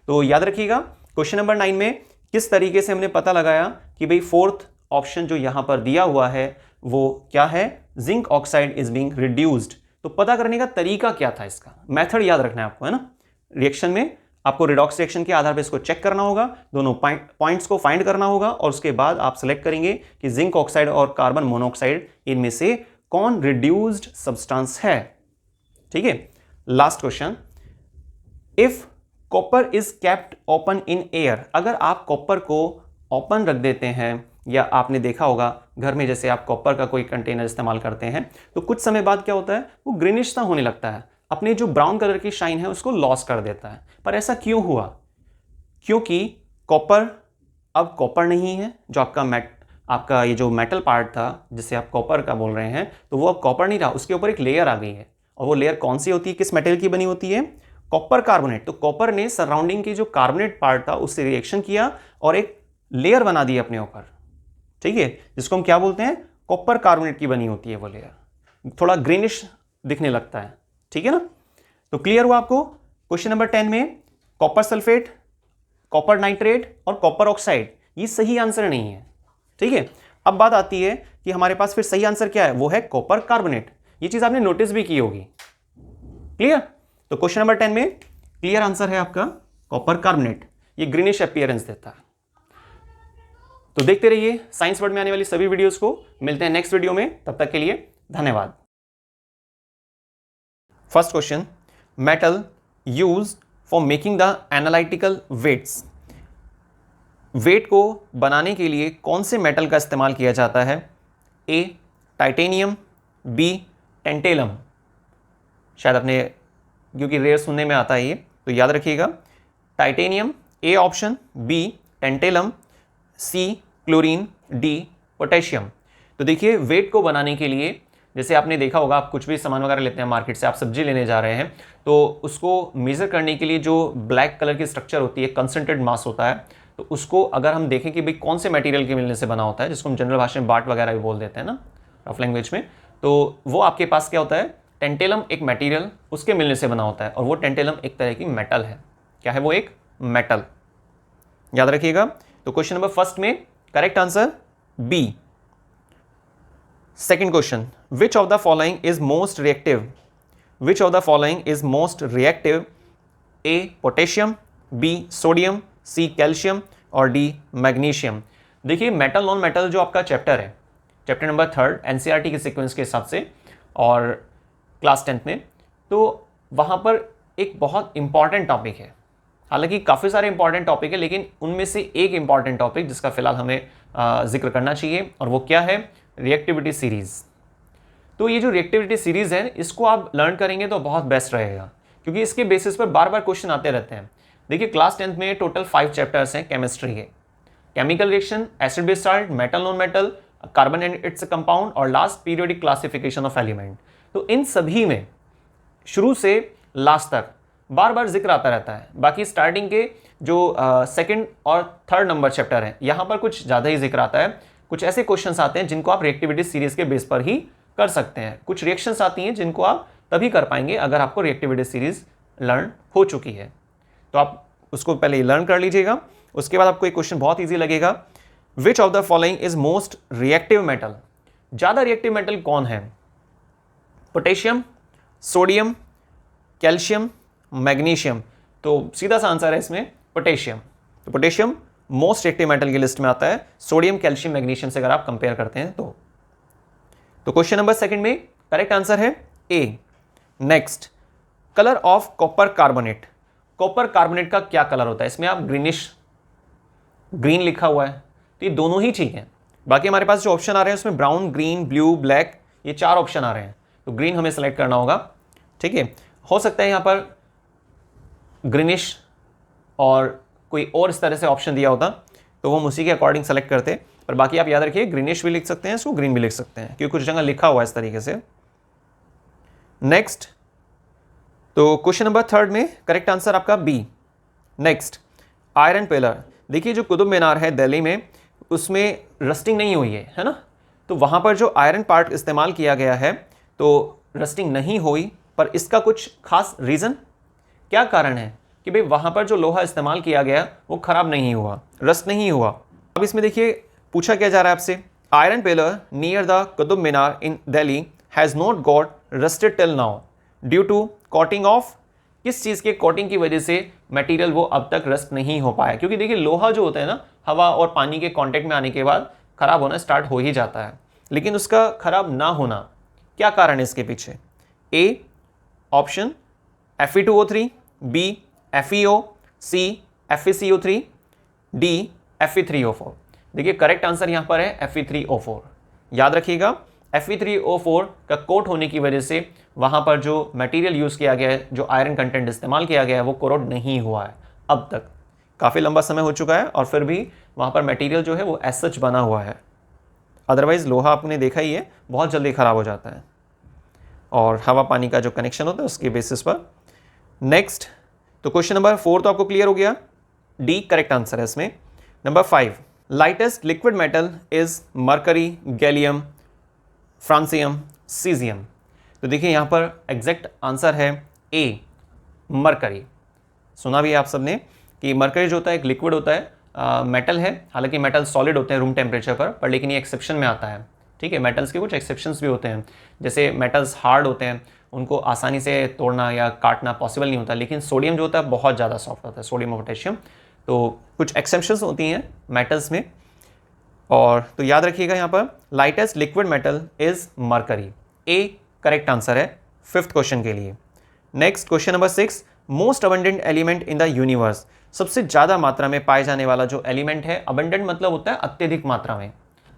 तो याद रखिएगा क्वेश्चन नंबर 9 में किस तरीके से हमने पता लगाया कि भाई फोर्थ ऑप्शन जो यहां पर दिया हुआ है वो क्या है, zinc oxide is being reduced. तो पता करने का तरीका क्या था, इसका मेथड याद रखना है आपको, है ना। रिएक्शन में आपको रिडॉक्स रिएक्शन के आधार पर इसको चेक करना होगा, दोनों पॉइंट्स को फाइंड करना होगा और उसके बाद आप सेलेक्ट करेंगे कि जिंक ऑक्साइड और कार्बन मोनोऑक्साइड इनमें से कौन रिड्यूस्ड सब्सटेंस है, ठीक है। Last question, if copper is kept open in air, अगर आप कॉपर को ओपन रख देते हैं, या आपने देखा होगा घर में जैसे आप कॉपर का कोई कंटेनर इस्तेमाल करते हैं तो कुछ समय बाद क्या होता है, वो ग्रीनिश सा होने लगता है, अपने जो ब्राउन कलर की शाइन है उसको लॉस कर देता है। पर ऐसा क्यों हुआ, क्योंकि कॉपर अब कॉपर नहीं है, जो आपका ये जो मेटल पार्ट था जिसे आप कॉपर का बोल रहे हैं, तो वो अब कॉपर नहीं रहा, उसके ऊपर एक लेयर आ गई है। और वो लेयर कौन सी होती है, किस मेटल की बनी होती है, कॉपर कार्बोनेट। तो कॉपर ने सराउंडिंग की जो कार्बोनेट पार्ट था उससे रिएक्शन किया और एक लेयर बना दी अपने ऊपर, ठीक है, जिसको हम क्या बोलते हैं, कॉपर कार्बोनेट की बनी होती है वो लेयर, थोड़ा ग्रीनिश दिखने लगता है, ठीक है ना। तो क्लियर हुआ आपको क्वेश्चन नंबर 10 में कॉपर सल्फेट, कॉपर नाइट्रेट और कॉपर ऑक्साइड ये सही आंसर नहीं है, ठीक है। अब बात आती है कि हमारे पास फिर सही आंसर क्या है, वो है कॉपर कार्बोनेट। ये चीज आपने नोटिस भी की होगी, क्लियर। तो क्वेश्चन नंबर 10 में क्लियर आंसर है आपका कॉपर कार्बोनेट, ये ग्रीनिश अपीयरेंस देता है। तो देखते रहिए साइंस वर्ड में आने वाली सभी वीडियोस को। मिलते हैं नेक्स्ट वीडियो में, तब तक के लिए धन्यवाद। First question, metal used for making the analytical weights, weight को बनाने के लिए कौन से मेटल का इस्तेमाल किया जाता है, ए टाइटेनियम, बी टेंटेलम, शायद अपने क्योंकि रेयर सुनने में आता है ये, तो याद रखिएगा titanium A option, B tantalum, C chlorine, D potassium. तो देखिए वेट को बनाने के लिए जैसे आपने देखा होगा, आप कुछ भी सामान वगैरह लेते हैं मार्केट से, आप सब्जी लेने जा रहे हैं तो उसको मेजर करने के लिए जो ब्लैक कलर की स्ट्रक्चर होती है, कंसंट्रेटेड मास होता है, तो उसको अगर हम देखें कि भाई कौन से मटेरियल के मिलने से बना होता है, जिसको हम जनरल भाषा में बाट वगैरह भी बोल देते हैं ना रफ लैंग्वेज में, तो वो आपके पास क्या होता है, टेंटेलम एक मटेरियल उसके मिलने से बना होता है, और वो टेंटेलम एक तरह की मेटल है। क्या है वो, एक मेटल, याद रखिएगा। तो क्वेश्चन नंबर फर्स्ट में correct answer B. Second question, which of the following is most reactive, which of the following is most reactive, A potassium, B sodium, C calcium और डी मैग्नीशियम। देखिए metal non metal जो आपका chapter है, chapter number 3 NCERT के sequence के हिसाब से और क्लास 10th में, तो वहाँ पर एक बहुत इंपॉर्टेंट टॉपिक है, हालांकि काफ़ी सारे इंपॉर्टेंट टॉपिक है लेकिन उनमें से एक इंपॉर्टेंट टॉपिक जिसका फिलहाल हमें जिक्र करना चाहिए, और वो क्या है, रिएक्टिविटी सीरीज़। तो ये जो रिएक्टिविटी सीरीज़ है इसको आप लर्न करेंगे तो बहुत बेस्ट रहेगा, क्योंकि इसके बेसिस पर बार बार क्वेश्चन आते रहते हैं। देखिए क्लास 10th में टोटल 5 चैप्टर्स हैं केमिस्ट्री के, chemical reaction, acid base salt, metal non metal, carbon and its compound और last periodic classification of element. तो इन सभी में शुरू से लास्ट तक बार बार जिक्र आता रहता है। बाकी स्टार्टिंग के जो सेकंड और थर्ड नंबर चैप्टर हैं यहाँ पर कुछ ज़्यादा ही जिक्र आता है, कुछ ऐसे क्वेश्चंस आते हैं जिनको आप रिएक्टिविटी सीरीज के बेस पर ही कर सकते हैं, कुछ रिएक्शंस आती हैं जिनको आप तभी कर पाएंगे अगर आपको रिएक्टिविटी सीरीज लर्न हो चुकी है। तो आप उसको पहले लर्न कर लीजिएगा, उसके बाद आपको एक क्वेश्चन बहुत ईजी लगेगा, विच of the following is most reactive metal, ज़्यादा रिएक्टिव मेटल कौन है, पोटेशियम, सोडियम, कैल्शियम, मैग्नीशियम। तो सीधा सा आंसर है इसमें पोटेशियम। तो पोटेशियम मोस्ट रिएक्टिव मेटल की लिस्ट में आता है सोडियम, कैल्शियम, मैग्नीशियम से अगर आप कंपेयर करते हैं तो क्वेश्चन नंबर सेकंड में करेक्ट आंसर है A. Next, colour of copper carbonate, copper carbonate का क्या कलर होता है, इसमें आप ग्रीनिश, ग्रीन लिखा हुआ है, तो ये दोनों ही ठीक है। बाकी हमारे पास जो ऑप्शन आ रहे हैं उसमें ब्राउन, ग्रीन, ब्लू, ब्लैक, ये 4 ऑप्शन आ रहे हैं, तो ग्रीन हमें सेलेक्ट करना होगा, ठीक है। हो सकता है यहाँ पर ग्रीनिश और कोई और इस तरह से ऑप्शन दिया होता तो वो हम उसी के अकॉर्डिंग सेलेक्ट करते, पर बाकी आप याद रखिए ग्रीनिश भी लिख सकते हैं, इसको ग्रीन भी लिख सकते हैं, क्योंकि कुछ जगह लिखा हुआ है इस तरीके से। नेक्स्ट, तो क्वेश्चन नंबर थर्ड में करेक्ट आंसर आपका बी। नेक्स्ट, आयरन पिलर, देखिए जो कुतुब मीनार है दिल्ली में उसमें रस्टिंग नहीं हुई है ना, तो वहाँ पर जो आयरन पार्ट इस्तेमाल किया गया है तो रस्टिंग नहीं हुई, पर इसका कुछ खास रीज़न, क्या कारण है कि भाई वहाँ पर जो लोहा इस्तेमाल किया गया वो ख़राब नहीं हुआ, रस्ट नहीं हुआ। अब इसमें देखिए पूछा क्या जा रहा है आपसे, iron pillar near the Qutub Minar in Delhi has not got rusted till now due to coating of, किस चीज़ के कोटिंग की वजह से मटेरियल वो अब तक रस्ट नहीं हो पाया। क्योंकि देखिए लोहा जो होता है ना, हवा और पानी के कांटेक्ट में आने के बाद ख़राब होना स्टार्ट हो ही जाता है, लेकिन उसका ख़राब ना होना, क्या कारण है इसके पीछे? A option Fe2O3, B FeO, C FeCO3, D Fe3O4। देखिए करेक्ट आंसर यहाँ पर है Fe3O4। याद रखिएगा Fe3O4 का कोट होने की वजह से वहाँ पर जो मटेरियल यूज़ किया गया है, जो आयरन कंटेंट इस्तेमाल किया गया है, वो कोरोड नहीं हुआ है अब तक। काफ़ी लंबा समय हो चुका है और फिर भी वहाँ पर मटेरियल जो है वो एज सच बना हुआ है। अदरवाइज़ लोहा आपने देखा ही है बहुत जल्दी ख़राब हो जाता है, और हवा पानी का जो कनेक्शन होता है उसके बेसिस पर। नेक्स्ट, तो क्वेश्चन नंबर 4 तो आपको क्लियर हो गया, डी करेक्ट आंसर है इसमें। Number 5, lightest liquid metal is mercury, gallium, francium, caesium. तो देखिए यहाँ पर एग्जैक्ट आंसर है ए मरकरी। सुना भी है आप सबने कि मरकरी जो होता है एक लिक्विड होता है, मेटल है, हालांकि मेटल सॉलिड होते हैं रूम टेम्परेचर पर लेकिन ये एक्सेप्शन में आता है। ठीक है, मेटल्स के कुछ एक्सेप्शंस भी होते हैं, जैसे मेटल्स हार्ड होते हैं, उनको आसानी से तोड़ना या काटना पॉसिबल नहीं होता, लेकिन सोडियम जो होता है बहुत ज़्यादा सॉफ्ट होता है, सोडियम और पोटेशियम। तो कुछ एक्सेप्शंस होती हैं मेटल्स में, और तो याद रखिएगा यहाँ पर lightest liquid metal is mercury, A correct answer है 5th क्वेश्चन के लिए। Next question number 6, most abundant element in the universe, सबसे ज़्यादा मात्रा में पाए जाने वाला जो एलिमेंट है, अबंडेंट मतलब होता है अत्यधिक मात्रा में,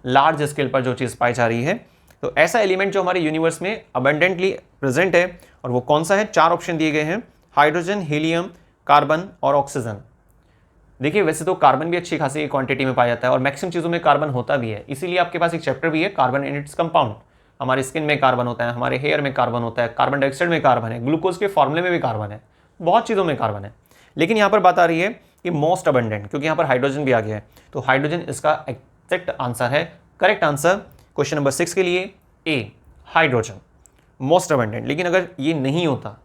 लार्ज स्केल पर जो चीज़ पाई जा रही है, तो ऐसा एलिमेंट जो हमारे यूनिवर्स में अबंडेंटली प्रेजेंट है, और वो कौन सा है? 4 ऑप्शन दिए गए हैं, हाइड्रोजन, हीलियम, कार्बन और ऑक्सीजन। देखिए वैसे तो कार्बन भी अच्छी खासी क्वांटिटी में पाया जाता है और मैक्सिमम चीज़ों में कार्बन होता भी है, इसीलिए आपके पास एक चैप्टर भी है कार्बन एंड इट्स कंपाउंड। हमारे स्किन में कार्बन होता है, हमारे हेयर में कार्बन होता है, कार्बन डाइऑक्साइड में कार्बन है, ग्लूकोज के फॉर्मूले में भी कार्बन है, बहुत चीज़ों में कार्बन है। लेकिन यहाँ पर बात आ रही है कि मोस्ट अबंडेंट, क्योंकि यहाँ पर हाइड्रोजन भी आ गया है, तो हाइड्रोजन इसका एग्जैक्ट आंसर है। करेक्ट आंसर क्वेश्चन नंबर 6 के लिए ए हाइड्रोजन मोस्ट अबंडेंट। लेकिन अगर ये नहीं होता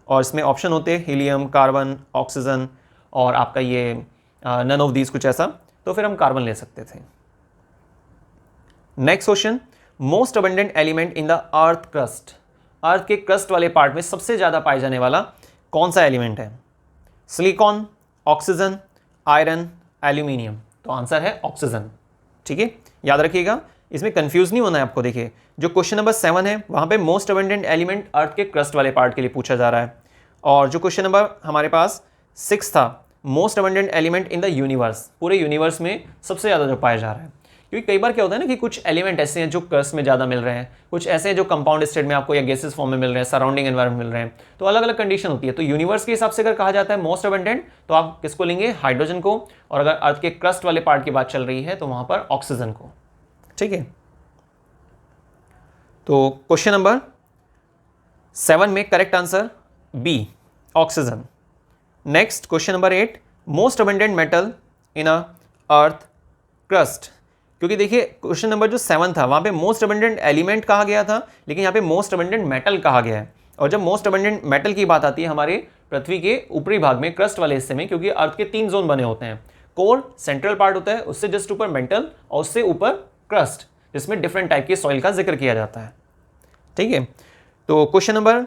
और इसमें ऑप्शन होते हीलियम, कार्बन, ऑक्सीजन और आपका ये नन ऑफ दीज कुछ ऐसा, तो फिर हम कार्बन ले सकते थे। Next question, most abundant element in the earth crust, earth के क्रस्ट वाले पार्ट में सबसे ज़्यादा पाए जाने वाला कौन सा एलिमेंट है? Silicon, oxygen, iron, aluminium. तो आंसर है ऑक्सीजन। ठीक है, याद रखिएगा, इसमें कंफ्यूज नहीं होना है आपको। देखिए जो क्वेश्चन नंबर 7 है वहाँ पे मोस्ट अबंडेंट एलिमेंट अर्थ के क्रस्ट वाले पार्ट के लिए पूछा जा रहा है, और जो क्वेश्चन नंबर हमारे पास 6 था, most abundant element in the universe, पूरे यूनिवर्स में सबसे ज़्यादा जो पाया जा रहा है। क्योंकि कई बार क्या होता है ना कि कुछ एलिमेंट ऐसे हैं जो क्रस्ट में ज़्यादा मिल रहे हैं, कुछ ऐसे हैं जो कंपाउंड स्टेट में आपको या गैसेस फॉर्म में मिल रहे हैं, सराउंडिंग एनवायरमेंट मिल रहे हैं, तो अलग अलग कंडीशन होती है। तो यूनिवर्स के हिसाब से अगर कहा जाता है मोस्ट अबंडेंट, तो आप किसको लेंगे? हाइड्रोजन को, और अगर अर्थ के क्रस्ट वाले पार्ट की बात चल रही है तो वहाँ पर ऑक्सीजन को। ठीक है, तो क्वेश्चन नंबर 7 में correct answer B oxygen. Next question number 8, most abundant metal in a earth crust. क्योंकि देखिए क्वेश्चन नंबर जो 7 था वहाँ पे मोस्ट अबंडेंट एलिमेंट कहा गया था, लेकिन यहाँ पे मोस्ट अबंडेंट मेटल कहा गया है। और जब मोस्ट अबंडेंट मेटल की बात आती है हमारे पृथ्वी के ऊपरी भाग में, क्रस्ट वाले हिस्से में, क्योंकि अर्थ के 3 जोन बने होते हैं, कोर सेंट्रल पार्ट होता है, उससे जस्ट ऊपर मेंटल और उससे ऊपर क्रस्ट, जिसमें डिफरेंट टाइप की सॉइल का जिक्र किया जाता है। ठीक है, तो क्वेश्चन नंबर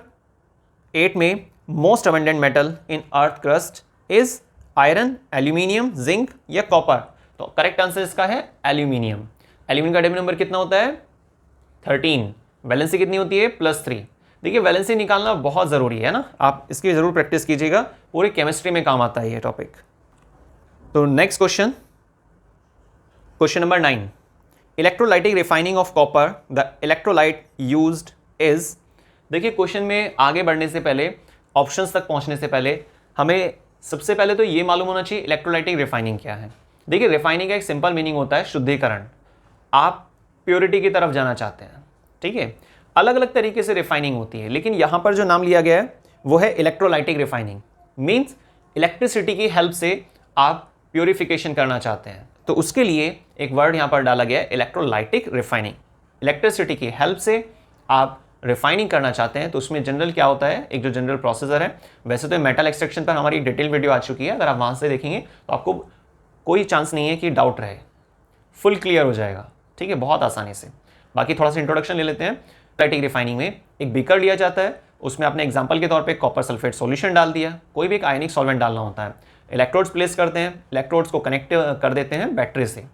8 में most abundant metal in earth crust is iron, aluminium, zinc या कॉपर। तो करेक्ट आंसर इसका है एल्यूमिनियम। एल्यूमिनियम का डेबिट नंबर कितना होता है? 13। वैलेंसी कितनी होती है? +3। देखिए वैलेंसी निकालना बहुत ज़रूरी है ना, आप इसकी ज़रूर प्रैक्टिस कीजिएगा, पूरी केमिस्ट्री में काम आता है ये टॉपिक। तो next question, question number 9, electrolytic refining of copper, the electrolyte used is. देखिए क्वेश्चन में आगे बढ़ने से पहले, ऑप्शंस तक पहुंचने से पहले, हमें सबसे पहले तो ये मालूम होना चाहिए इलेक्ट्रोलाइटिक रिफाइनिंग क्या है। देखिए रिफाइनिंग का एक सिंपल मीनिंग होता है शुद्धिकरण, आप प्योरिटी की तरफ जाना चाहते हैं। ठीक है, अलग अलग तरीके से रिफाइनिंग होती है, लेकिन यहाँ पर जो नाम लिया गया है वो है इलेक्ट्रोलाइटिक रिफाइनिंग। मीन्स इलेक्ट्रिसिटी की हेल्प से आप प्योरिफिकेशन करना चाहते हैं, तो उसके लिए एक वर्ड यहाँ पर डाला गया है इलेक्ट्रोलाइटिक रिफाइनिंग। इलेक्ट्रिसिटी की हेल्प से आप रिफाइनिंग करना चाहते हैं तो उसमें जनरल क्या होता है, एक जो जनरल प्रोसेसर है, वैसे तो मेटल एक्सट्रैक्शन पर हमारी डिटेल वीडियो आ चुकी है, अगर आप वहाँ से देखेंगे तो आपको कोई चांस नहीं है कि डाउट रहे, फुल क्लियर हो जाएगा, ठीक है, बहुत आसानी से। बाकी थोड़ा सा इंट्रोडक्शन ले लेते हैं। इलेक्ट्रोलाइटिक रिफाइनिंग में एक बीकर लिया जाता है, उसमें आपने एग्जांपल के तौर पे कॉपर सल्फेट सॉल्यूशन डाल दिया, कोई भी एक आयनिक सॉल्वेंट डालना होता है, इलेक्ट्रोड्स प्लेस करते हैं, इलेक्ट्रोड्स को कनेक्ट कर देते हैं बैटरी से,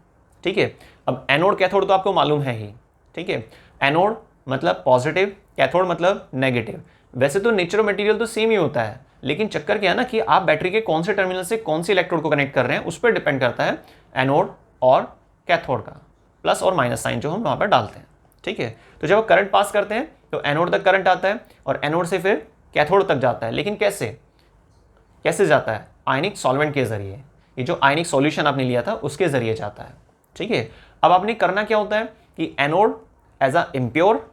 ठीक है। अब एनोड कैथोड तो आपको मालूम है ही, ठीक है, एनोड मतलब पॉजिटिव, कैथोड मतलब नेगेटिव। वैसे तो नेचर ऑफ मटेरियल तो सेम ही होता है, लेकिन चक्कर क्या है ना कि आप बैटरी के कौन से टर्मिनल से कौन सी इलेक्ट्रोड को कनेक्ट कर रहे हैं उस पर डिपेंड करता है एनोड और कैथोड का प्लस और माइनस साइन जो हम वहाँ पर डालते हैं, ठीक है। तो जब करंट पास करते हैं तो एनोड तक करंट आता है और एनोड से फिर कैथोड तक जाता है, लेकिन कैसे जाता है, आयनिक सॉल्वेंट के जरिए, ये जो आयनिक सॉल्यूशन आपने लिया था उसके जरिए जाता है, ठीक है। अब आपने करना क्या होता है कि एनोड एज अ इम्प्योर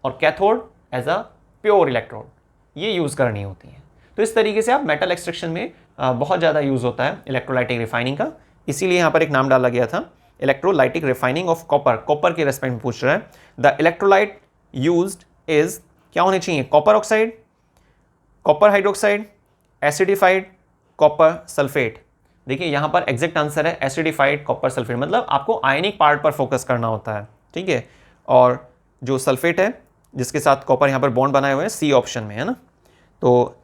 और cathode as a pure electrode ये यूज़ करनी होती है। तो इस तरीके से आप मेटल एक्सट्रैक्शन में बहुत ज़्यादा यूज़ होता है इलेक्ट्रोलाइटिक रिफाइनिंग का, इसीलिए यहाँ पर एक नाम डाला गया था electrolytic refining of copper. Copper के रेस्पेक्ट में पूछ रहा है। द इलेक्ट्रोलाइट यूज्ड इज क्या होने चाहिए, copper oxide, copper hydroxide, acidified copper sulphate. देखिए यहाँ पर एग्जैक्ट आंसर है एसिडिफाइड कॉपर सल्फेट, मतलब आपको आयनिक पार्ट पर फोकस करना होता है, ठीक है। और जो सल्फेट है जिसके साथ कॉपर यहाँ पर बॉन्ड बनाए हुए हैं सी ऑप्शन में है ना, तो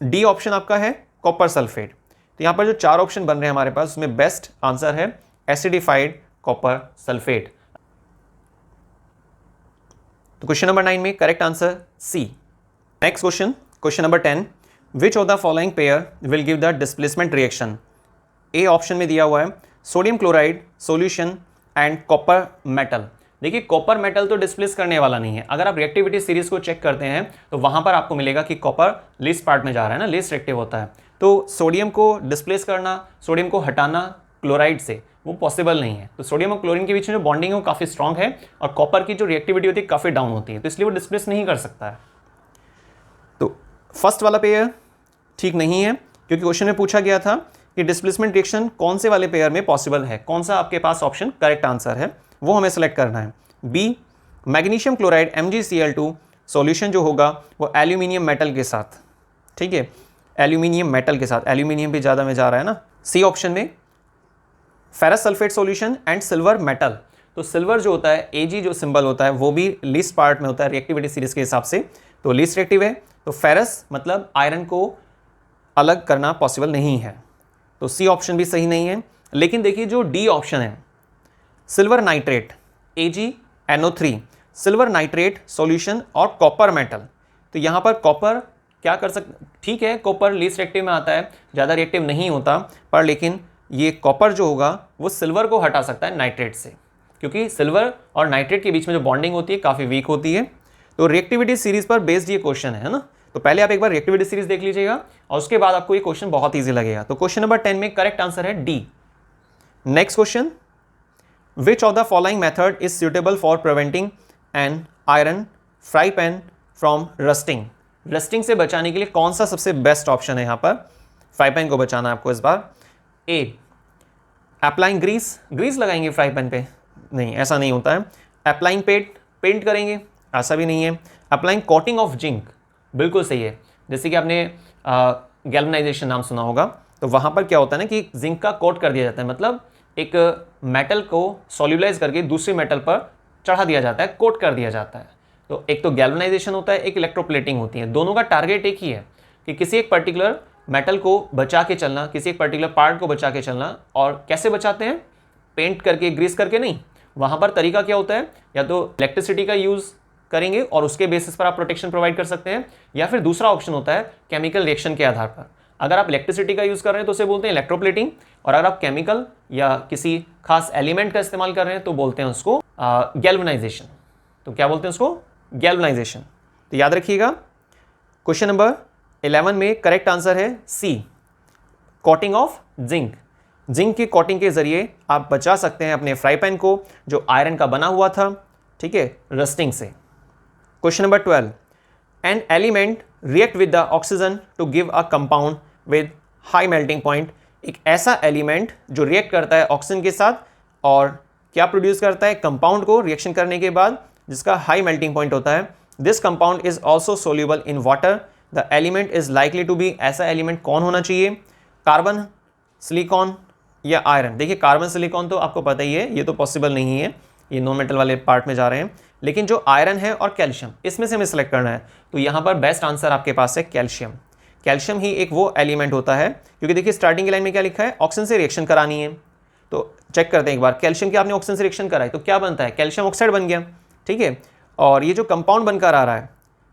डी ऑप्शन आपका है कॉपर सल्फेट। तो यहाँ पर जो 4 ऑप्शन बन रहे हैं हमारे पास उसमें बेस्ट आंसर है एसिडिफाइड कॉपर सल्फेट। तो क्वेश्चन नंबर 9 में correct answer C. Next question, question number 10, which of the following pair will give the displacement reaction. A option में दिया हुआ है sodium chloride solution and copper metal. देखिए copper metal तो displace करने वाला नहीं है, अगर आप रिएक्टिविटी सीरीज को चेक करते हैं तो वहां पर आपको मिलेगा कि कॉपर लीस्ट पार्ट में जा रहा है ना, लीस्ट रिएक्टिव होता है। तो सोडियम को डिस्प्लेस करना, सोडियम को हटाना क्लोराइड से वो पॉसिबल नहीं है। तो सोडियम और क्लोरीन के बीच में जो बॉन्डिंग है वो काफ़ी स्ट्रॉन्ग है और कॉपर की जो रिएक्टिविटी होती है काफ़ी डाउन होती है, तो इसलिए वो डिस्प्लेस नहीं कर सकता है। तो फर्स्ट वाला पेयर ठीक नहीं है, क्योंकि क्वेश्चन में पूछा गया था कि डिस्प्लेसमेंट रिएक्शन कौन से वाले पेयर में पॉसिबल है, कौन सा आपके पास ऑप्शन करेक्ट आंसर है वो हमें सेलेक्ट करना है। B magnesium chloride MgCl2 solution जो होगा वो एल्यूमिनियम मेटल के साथ, ठीक है, एल्यूमिनियम मेटल के साथ, एल्यूमिनियम भी ज़्यादा में जा रहा है ना। सी ऑप्शन में ferrous sulphate solution and silver metal. तो सिल्वर जो होता है Ag जो सिंबल होता है वो भी लीस्ट पार्ट में होता है रिएक्टिविटी सीरीज के हिसाब से, तो लीस्ट रिएक्टिव है। तो फेरस मतलब आयरन को अलग करना पॉसिबल नहीं है, तो सी ऑप्शन भी सही नहीं है। लेकिन देखिए जो डी ऑप्शन है silver nitrate AgNO3 silver nitrate solution और कॉपर मेटल, तो यहाँ पर कॉपर क्या कर सकते, ठीक है कॉपर लीस्ट रिएक्टिव में आता है, ज़्यादा रिएक्टिव नहीं होता, पर लेकिन ये कॉपर जो होगा वो सिल्वर को हटा सकता है नाइट्रेट से, क्योंकि सिल्वर और नाइट्रेट के बीच में जो बॉन्डिंग होती है काफ़ी वीक होती है। तो रिएक्टिविटी सीरीज पर बेस्ड ये क्वेश्चन है ना, तो पहले आप एक बार रिएक्टिविटी सीरीज देख लीजिएगा और उसके बाद आपको ये क्वेश्चन बहुत ईजी लगेगा। तो क्वेश्चन नंबर 10 में करेक्ट आंसर है D. Next question, which of the following method is suitable for preventing an iron fry pan from rusting. Rusting से बचाने के लिए कौन सा सबसे बेस्ट ऑप्शन है यहाँ पर, फ्राई पैन को बचाना है आपको इस बार। ए अप्लाइंग ग्रीस, ग्रीस लगाएंगे फ्राई पैन पे, नहीं ऐसा नहीं होता है। अप्लाइंग पेंट करेंगे, ऐसा भी नहीं है। अप्लाइंग कोटिंग ऑफ जिंक, बिल्कुल सही है। जैसे कि आपने गैल्वनाइजेशन नाम सुना होगा, तो वहाँ पर क्या होता है ना कि जिंक का कोट कर दिया जाता है, मतलब एक मेटल को सॉल्यूलाइज करके दूसरे मेटल पर चढ़ा दिया जाता है, कोट कर दिया जाता है। तो एक तो गैल्वनाइजेशन होता है, एक इलेक्ट्रोप्लेटिंग होती है, दोनों का टारगेट एक ही है कि किसी एक पर्टिकुलर मेटल को बचा के चलना, किसी एक पर्टिकुलर पार्ट को बचा के चलना। और कैसे बचाते हैं, पेंट करके, ग्रीस करके नहीं। वहाँ पर तरीका क्या होता है, या तो इलेक्ट्रिसिटी का यूज़ करेंगे और उसके बेसिस पर आप प्रोटेक्शन प्रोवाइड कर सकते हैं, या फिर दूसरा ऑप्शन होता है केमिकल रिएक्शन के आधार पर। अगर आप इलेक्ट्रिसिटी का यूज़ कर रहे हैं तो उसे बोलते हैं इलेक्ट्रोप्लेटिंग, और अगर आप केमिकल या किसी खास एलिमेंट का इस्तेमाल कर रहे हैं तो बोलते हैं उसको गैल्वनाइजेशन। तो क्या बोलते हैं उसको, गैल्वनाइजेशन। तो याद रखिएगा क्वेश्चन नंबर 11 में करेक्ट आंसर है सी, कोटिंग ऑफ जिंक। जिंक की कोटिंग के जरिए आप बचा सकते हैं अपने फ्राई पैन को जो आयरन का बना हुआ था, ठीक है, रस्टिंग से। Question number 12, an element react with the oxygen to give a compound with high melting point. एक ऐसा एलिमेंट जो रिएक्ट करता है ऑक्सीजन के साथ और क्या प्रोड्यूस करता है, कंपाउंड को रिएक्शन करने के बाद जिसका हाई मेल्टिंग पॉइंट होता है, this compound is also soluble in water, the element is likely to be, ऐसा एलिमेंट कौन होना चाहिए, कार्बन, सिलिकॉन या आयरन। देखिए कार्बन सिलिकॉन तो आपको पता ही है, ये तो पॉसिबल नहीं है, ये नॉन मेटल वाले पार्ट में जा रहे हैं, लेकिन जो आयरन है और कैल्शियम, इसमें से हमें सेलेक्ट करना है। तो यहाँ पर बेस्ट आंसर आपके पास है कैल्शियम। कैल्शियम ही एक वो एलिमेंट होता है, क्योंकि देखिए स्टार्टिंग की लाइन में क्या लिखा है, ऑक्सीजन से रिएक्शन करानी है। तो चेक करते हैं एक बार, कैल्शियम की आपने ऑक्सीजन से रिएक्शन कराई तो क्या बनता है, कैल्शियम ऑक्साइड बन गया, ठीक है। और ये जो कंपाउंड बनकर आ रहा है,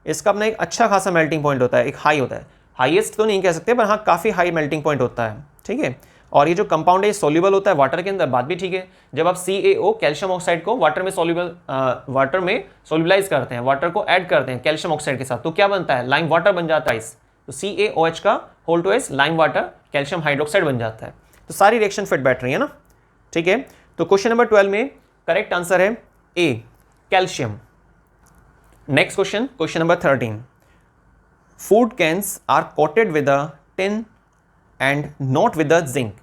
इसका अपना एक अच्छा खासा मेल्टिंग पॉइंट होता है, एक हाई होता है, हाईएस्ट तो नहीं कह सकते पर हाँ काफ़ी हाई मेल्टिंग पॉइंट होता है, ठीक है। और ये जो कंपाउंड है सोल्यूबल होता है वाटर के अंदर, बात भी ठीक है। जब आप CaO कैल्शियम ऑक्साइड को वाटर में सोल्यूबलाइज करते हैं, वाटर को ऐड करते हैं कैल्शियम ऑक्साइड के साथ, तो क्या बनता है, लाइम वाटर बन जाता है। तो CaOH का whole two as lime water calcium hydroxide बन जाता है। तो सारी रिएक्शन फिट बैठ रही है ना, ठीक है। तो क्वेश्चन नंबर 12 में करेक्ट आंसर है A, calcium. Next question, question number 13, food cans are coated with a tin and not with a zinc.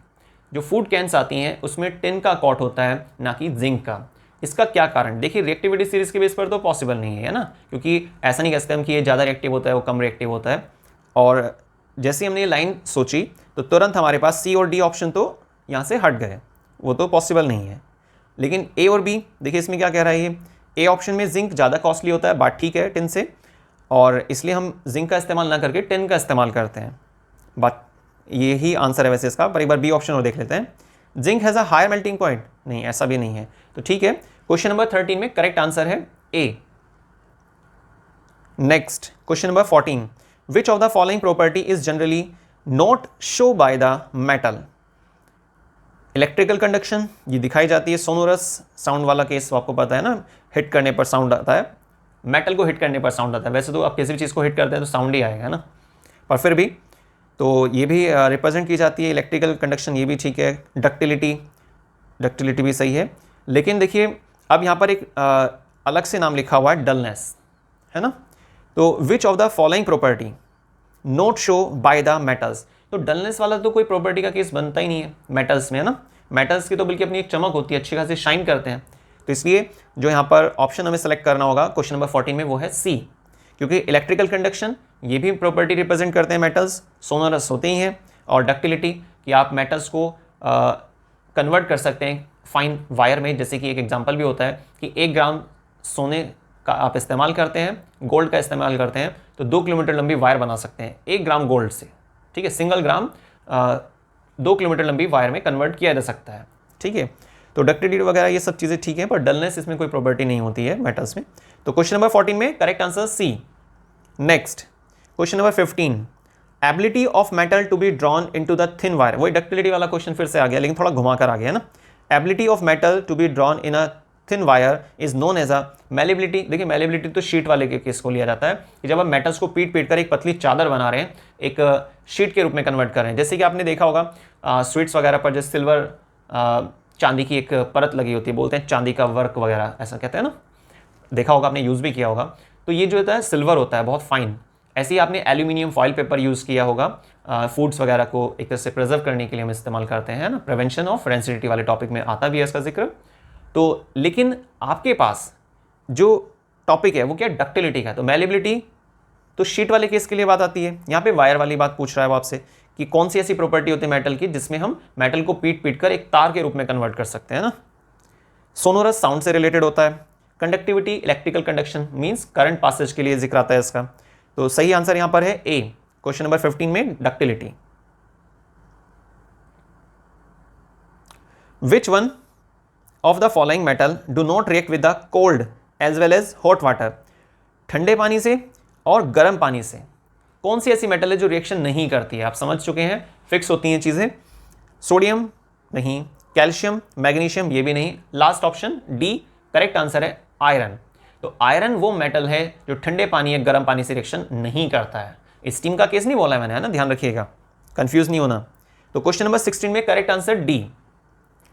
जो फूड कैंस आती हैं उसमें टिन का कोट होता है, ना कि जिंक का। इसका क्या कारण, देखिए रिएक्टिविटी सीरीज के बेस पर तो पॉसिबल नहीं है ना, क्योंकि ऐसा नहीं कह सकते हम कि ये ज़्यादा रिएक्टिव होता है वो कम रिएक्टिव होता है। और जैसे हमने ये लाइन सोची तो तुरंत हमारे पास सी और डी ऑप्शन तो यहाँ से हट गए, वो तो पॉसिबल नहीं है। लेकिन ए और बी, देखिए इसमें क्या कह रहा है ये, ए ऑप्शन में जिंक ज़्यादा कॉस्टली होता है, बात ठीक है टिन से, और इसलिए हम जिंक का इस्तेमाल ना करके टिन का इस्तेमाल करते हैं, बात ये ही आंसर है वैसे इसका। पर एक बार बी ऑप्शन और देख लेते हैं, zinc has a higher melting point, नहीं ऐसा भी नहीं है, तो ठीक है। क्वेश्चन नंबर 13 में करेक्ट आंसर है A. Next question number 14, which of the following property is generally not show by the metal. Electrical conduction ये दिखाई जाती है, सोनोरस साउंड वाला केस आपको पता है ना, हिट करने पर साउंड आता है, मेटल को हिट करने पर साउंड आता है। वैसे तो आप किसी भी चीज़ को हिट करते हैं तो साउंड ही आएगा ना, पर फिर भी तो ये भी रिप्रेजेंट की जाती है इलेक्ट्रिकल कंडक्शन, ये भी ठीक है। डक्टिलिटी भी सही है। लेकिन देखिए अब यहाँ पर एक अलग से नाम लिखा हुआ है, डलनेस, है ना। तो विच of the following property note show by the metals, तो डलनेस वाला तो कोई प्रॉपर्टी का केस बनता ही नहीं है मेटल्स में, है ना। मेटल्स की तो बल्कि अपनी एक चमक होती है, अच्छी खासी शाइन करते हैं। तो इसलिए जो यहाँ पर ऑप्शन हमें सेलेक्ट करना होगा क्वेश्चन नंबर 14 में वो है सी, क्योंकि इलेक्ट्रिकल कंडक्शन ये भी प्रॉपर्टी रिप्रेजेंट करते हैं मेटल्स, सोनोरस होते ही हैं, और डक्टिलिटी कि आप मेटल्स को कन्वर्ट कर सकते हैं फाइन वायर में। जैसे कि एक एग्जांपल भी होता है कि 1 ग्राम सोने का आप इस्तेमाल करते हैं, गोल्ड का इस्तेमाल करते हैं, तो 2 किलोमीटर लंबी वायर बना सकते हैं 1 ग्राम गोल्ड से, ठीक है। सिंगल ग्राम 2 किलोमीटर लंबी वायर में कन्वर्ट किया जा सकता है, ठीक है। तो डक्टिलिटी वगैरह ये सब चीज़ें ठीक है, पर डलनेस इसमें कोई प्रॉपर्टी नहीं होती है मेटल्स में। तो क्वेश्चन नंबर 14 में correct answer C. Next question number 15, ability of metal to be drawn into the thin wire. वही डक्टिलिटी वाला क्वेश्चन फिर से आ गया, लेकिन थोड़ा घुमा कर आ गया ना। Ability of metal to be drawn in a thin wire is known as a malleability. देखिए मेलेबिलिटी तो शीट वाले के केस को लिया जाता है कि जब आप मेटल्स को पीट कर एक पतली चादर बना रहे हैं, एक शीट के रूप में कन्वर्ट कर रहे हैं। जैसे कि आपने देखा होगा स्वीट्स वगैरह पर जैसे सिल्वर चांदी की एक परत लगी होती है, बोलते हैं चांदी का वर्क वगैरह, ऐसा कहते हैं ना, देखा होगा आपने, यूज़ भी किया होगा। तो ये जो होता है सिल्वर होता है, बहुत फाइन। ऐसे ही आपने एल्यूमिनियम फॉइल पेपर यूज़ किया होगा, फूड्स वगैरह को एक तरह से प्रिजर्व करने के लिए हम इस्तेमाल करते हैं ना, प्रिवेंशन ऑफ रेंसिडिटी वाले टॉपिक में आता भी है इसका जिक्र। तो लेकिन आपके पास जो टॉपिक है वो क्या, डक्टिलिटी का। तो मेलेबिलिटी तो शीट वाले केस के लिए बात आती है, यहाँ पे वायर वाली बात पूछ रहा है वो आपसे कि कौन सी ऐसी प्रॉपर्टी होती है मेटल की जिसमें हम मेटल को पीट कर एक तार के रूप में कन्वर्ट कर सकते हैं ना। सोनोरस साउंड से रिलेटेड होता है। Conductivity electrical conduction means current passes के लिए जिक्र आता है इसका। तो सही आंसर यहां पर है ए, क्वेश्चन नंबर 15 में ductility. Which one of the following metal do not react with the cold as well as hot water. ठंडे पानी से और गर्म पानी से कौन सी ऐसी मेटल है जो रिएक्शन नहीं करती है। आप समझ चुके हैं, फिक्स होती हैं चीजें। सोडियम नहीं, कैल्शियम, मैग्नीशियम ये भी नहीं। Last option D correct answer है आयरन। तो आयरन वो मेटल है जो ठंडे पानी या गर्म पानी से रिएक्शन नहीं करता है। स्टीम का केस नहीं बोला है मैंने, है ना, ध्यान रखिएगा, कंफ्यूज नहीं होना। तो क्वेश्चन नंबर 16 में correct answer D.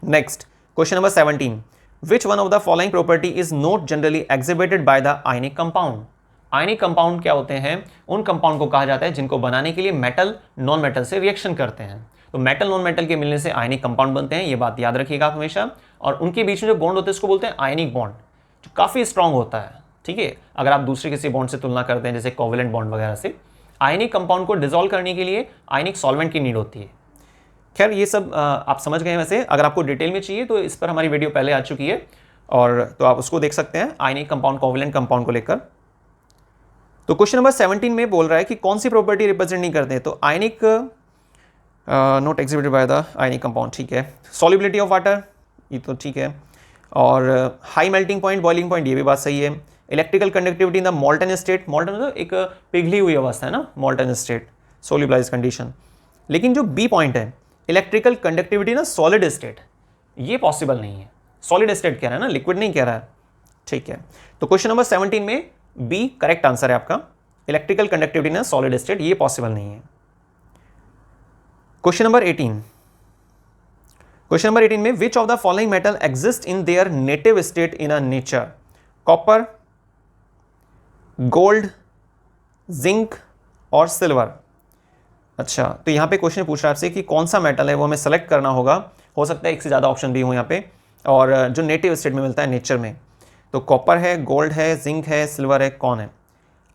Next question number 17, which one of the following property is not generally exhibited by the ionic compound. Ionic compound क्या होते हैं, उन कंपाउंड को कहा जाता है जिनको बनाने के लिए मेटल नॉन मेटल से रिएक्शन करते हैं। तो मेटल नॉन मेटल के मिलने से आयनिक कंपाउंड बनते हैं, ये बात याद रखिएगा आप हमेशा। और उनके बीच में जो बॉन्ड होते हैं उसको बोलते हैं आयनिक बॉन्ड। जो काफ़ी स्ट्रांग होता है, ठीक है, अगर आप दूसरे किसी बॉन्ड से तुलना करते हैं जैसे कोवेलेंट बॉन्ड वगैरह से, आयनिक कंपाउंड को डिसॉल्व करने के लिए आयनिक सॉल्वेंट की नीड होती है। खैर ये सब आप समझ गए हैं। वैसे अगर आपको डिटेल में चाहिए तो इस पर हमारी वीडियो पहले आ चुकी है, और तो आप उसको देख सकते हैं आयनिक कंपाउंड कोवेलेंट कंपाउंड को लेकर। तो क्वेश्चन नंबर 17 में बोल रहा है कि कौन सी प्रॉपर्टी रिप्रेजेंट नहीं करते हैं, तो ionic not exhibited by the ionic compound, ठीक है। सॉल्युबिलिटी ऑफ वाटर, ये तो ठीक है, और high melting point, boiling point, ये भी बात सही है। Electrical conductivity in the molten state, molten मतलब एक पिघली हुई अवस्था है ना, मोल्टन स्टेट, सोल्यूबलाइज कंडीशन। लेकिन जो बी पॉइंट है, इलेक्ट्रिकल कंडक्टिविटी ना सॉलिड स्टेट, ये पॉसिबल नहीं है। सॉलिड स्टेट कह रहा है ना, लिक्विड नहीं कह रहा है, ठीक है। तो क्वेश्चन नंबर 17 में बी करेक्ट आंसर है आपका, इलेक्ट्रिकल कंडक्टिविटी ना सॉलिड स्टेट, ये पॉसिबल नहीं है। क्वेश्चन नंबर 18, क्वेश्चन नंबर 18 में विच of the following metal exist in their native state in a nature, copper, gold, zinc और सिल्वर। अच्छा, तो यहां पे क्वेश्चन पूछ रहा है आपसे कि कौन सा मेटल है, वो हमें सेलेक्ट करना होगा। हो सकता है एक से ज़्यादा ऑप्शन भी हो यहाँ पे, और जो नेटिव स्टेट में मिलता है नेचर में, तो कॉपर है, गोल्ड है, जिंक है, सिल्वर है, कौन है।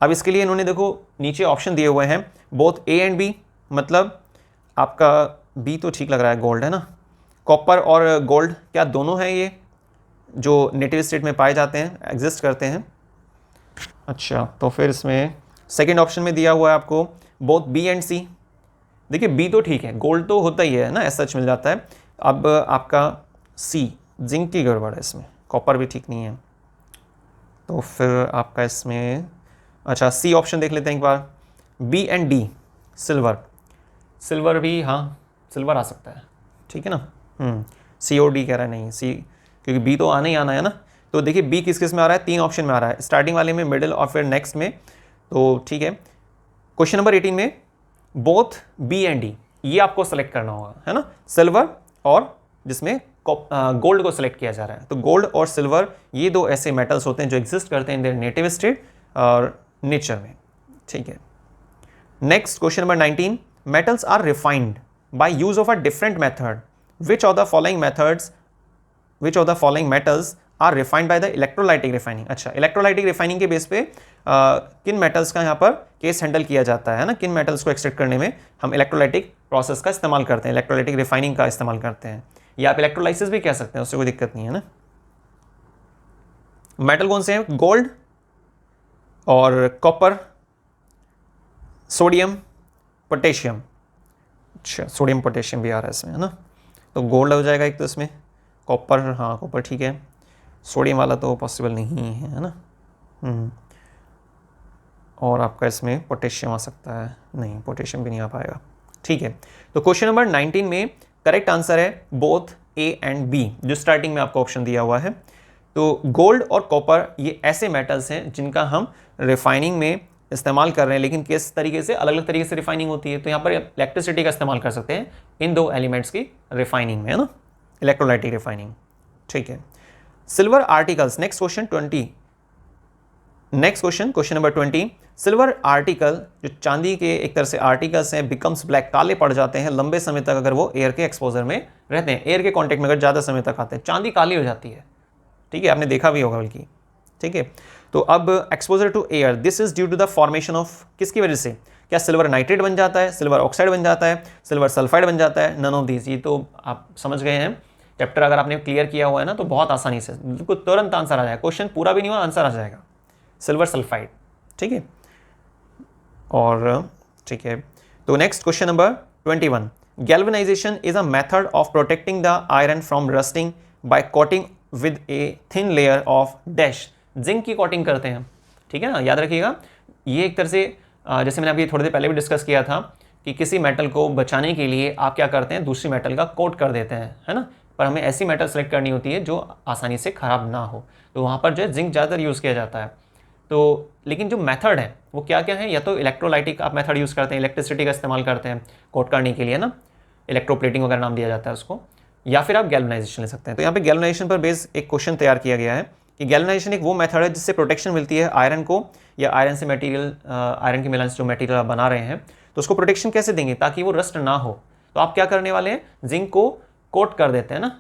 अब इसके लिए इन्होंने देखो नीचे ऑप्शन दिए हुए हैं, बोथ ए एंड बी, मतलब आपका बी तो ठीक लग रहा है, गोल्ड है ना। कॉपर और गोल्ड क्या दोनों हैं ये जो नेटिव स्टेट में पाए जाते हैं, एग्जिस्ट करते हैं। अच्छा, तो फिर इसमें सेकेंड ऑप्शन में दिया हुआ है आपको बोथ बी एंड सी। देखिए बी तो ठीक है, गोल्ड तो होता ही है ना, ऐसा मिल जाता है। अब आपका सी, जिंक की गड़बड़ है इसमें, कॉपर भी ठीक नहीं है, तो फिर आपका इसमें अच्छा सी ऑप्शन देख लेते हैं एक बार, B and D, silver. Silver भी, हाँ सिल्वर आ सकता है, ठीक है ना। सी और डी कह रहा है, नहीं सी, क्योंकि बी तो आना ही आना है ना। तो देखिए बी किस किस में आ रहा है, 3 ऑप्शन में आ रहा है, स्टार्टिंग वाले में, मिडिल और फिर नेक्स्ट में, तो ठीक है। क्वेश्चन नंबर 18 में बोथ बी एंड डी, ये आपको सेलेक्ट करना होगा, है ना, सिल्वर और जिसमें गोल्ड को सिलेक्ट किया जा रहा है। तो गोल्ड और सिल्वर ये दो ऐसे मेटल्स होते हैं जो एग्जिस्ट करते हैं इन देयर नेटिव स्टेट और नेचर में, ठीक है। Next question number 19, metals are refined by use of a different method, which of the following methods, which of the following metals are refined by the electrolytic refining. अच्छा, electrolytic refining के base पे किन metals का यहाँ पर case handle किया जाता है ना, किन मेटल्स को एक्सट्रैक्ट करने में हम इलेक्ट्रोलाइटिक प्रोसेस का इस्तेमाल करते हैं, इलेक्ट्रोलाइटिक रिफाइनिंग का इस्तेमाल करते हैं, या आप इलेक्ट्रोलाइसिस भी कह सकते हैं, उससे कोई दिक्कत नहीं है ना। मेटल कौन से हैं, गोल्ड और कॉपर, सोडियम, पोटेशियम। अच्छा, सोडियम पोटेशियम भी आ रहा है इसमें, है ना, तो गोल्ड हो जाएगा एक तो इसमें, कॉपर, हाँ कॉपर ठीक है, सोडियम वाला तो पॉसिबल नहीं है ना। और आपका इसमें पोटेशियम आ सकता है, नहीं पोटेशियम भी नहीं आ पाएगा, ठीक है। तो क्वेश्चन नंबर 19 में करेक्ट आंसर है बोथ ए एंड बी, जो स्टार्टिंग में आपको ऑप्शन दिया हुआ है। तो गोल्ड और कॉपर ये ऐसे मेटल्स हैं जिनका हम रिफाइनिंग में इस्तेमाल कर रहे हैं, लेकिन किस तरीके से, अलग अलग तरीके से रिफाइनिंग होती है। तो यहाँ पर इलेक्ट्रिसिटी का इस्तेमाल कर सकते हैं इन दो एलिमेंट्स की रिफाइनिंग में, है ना, इलेक्ट्रोलाइटिक रिफाइनिंग, ठीक है। Silver articles, next question 20, next question, question number 20, silver article जो चांदी के एक तरह से आर्टिकल्स हैं, बिकम्स ब्लैक, काले पड़ जाते हैं लंबे समय तक अगर वो एयर के एक्सपोजर में रहते हैं, एयर के कांटेक्ट में अगर ज़्यादा समय तक आते हैं, चांदी काली हो जाती है, ठीक है, आपने देखा भी होगा बल्कि, ठीक है। तो अब exposure to air, this is due to the formation of, किसकी वजह से, क्या सिल्वर नाइट्रेट बन जाता है, सिल्वर ऑक्साइड बन जाता है, सिल्वर सल्फाइड बन जाता है, नन ऑफ दिस। ये तो आप समझ गए हैं, चैप्टर अगर आपने क्लियर किया हुआ है ना तो बहुत आसानी से बिल्कुल तुरंत आंसर आ जाएगा, क्वेश्चन पूरा भी नहीं हुआ आंसर आ जाएगा, सिल्वर सल्फाइड, ठीक है। और ठीक है, तो next question number 21, galvanization is a method of protecting the iron from rusting by coating with a thin layer of dash, zinc की कोटिंग करते हैं, ठीक है ना, याद रखिएगा। ये एक तरह से जैसे मैंने अभी थोड़ी देर पहले भी डिस्कस किया था कि किसी मेटल को बचाने के लिए आप क्या करते हैं, दूसरी मेटल का कोट कर देते हैं, है ना, पर हमें ऐसी मेटल सेलेक्ट करनी होती है जो आसानी से खराब ना हो, तो वहाँ पर जो है जिंक ज़्यादातर यूज़ किया जाता है। तो लेकिन जो मेथड है वो क्या क्या है, या तो इलेक्ट्रोलाइटिक आप मेथड यूज़ करते हैं, इलेक्ट्रिसिटी का इस्तेमाल करते हैं कोट करने के लिए ना, इलेक्ट्रोप्लेटिंग वगैरह नाम दिया जाता है उसको, या फिर आप गैल्वेनाइजेशन ले सकते हैं। तो यहाँ पे गैल्वेनाइजेशन पर बेस एक क्वेश्चन तैयार किया गया है कि गैल्वेनाइजेशन एक वो मेथड है जिससे प्रोटेक्शन मिलती है आयरन को, या आयरन से मटेरियल, आयरन की मिलन से जो मटेरियल आप बना रहे हैं तो उसको प्रोटेक्शन कैसे देंगे ताकि वो रस्ट ना हो। तो आप क्या करने वाले हैं, जिंक को कोट कर देते हैं ना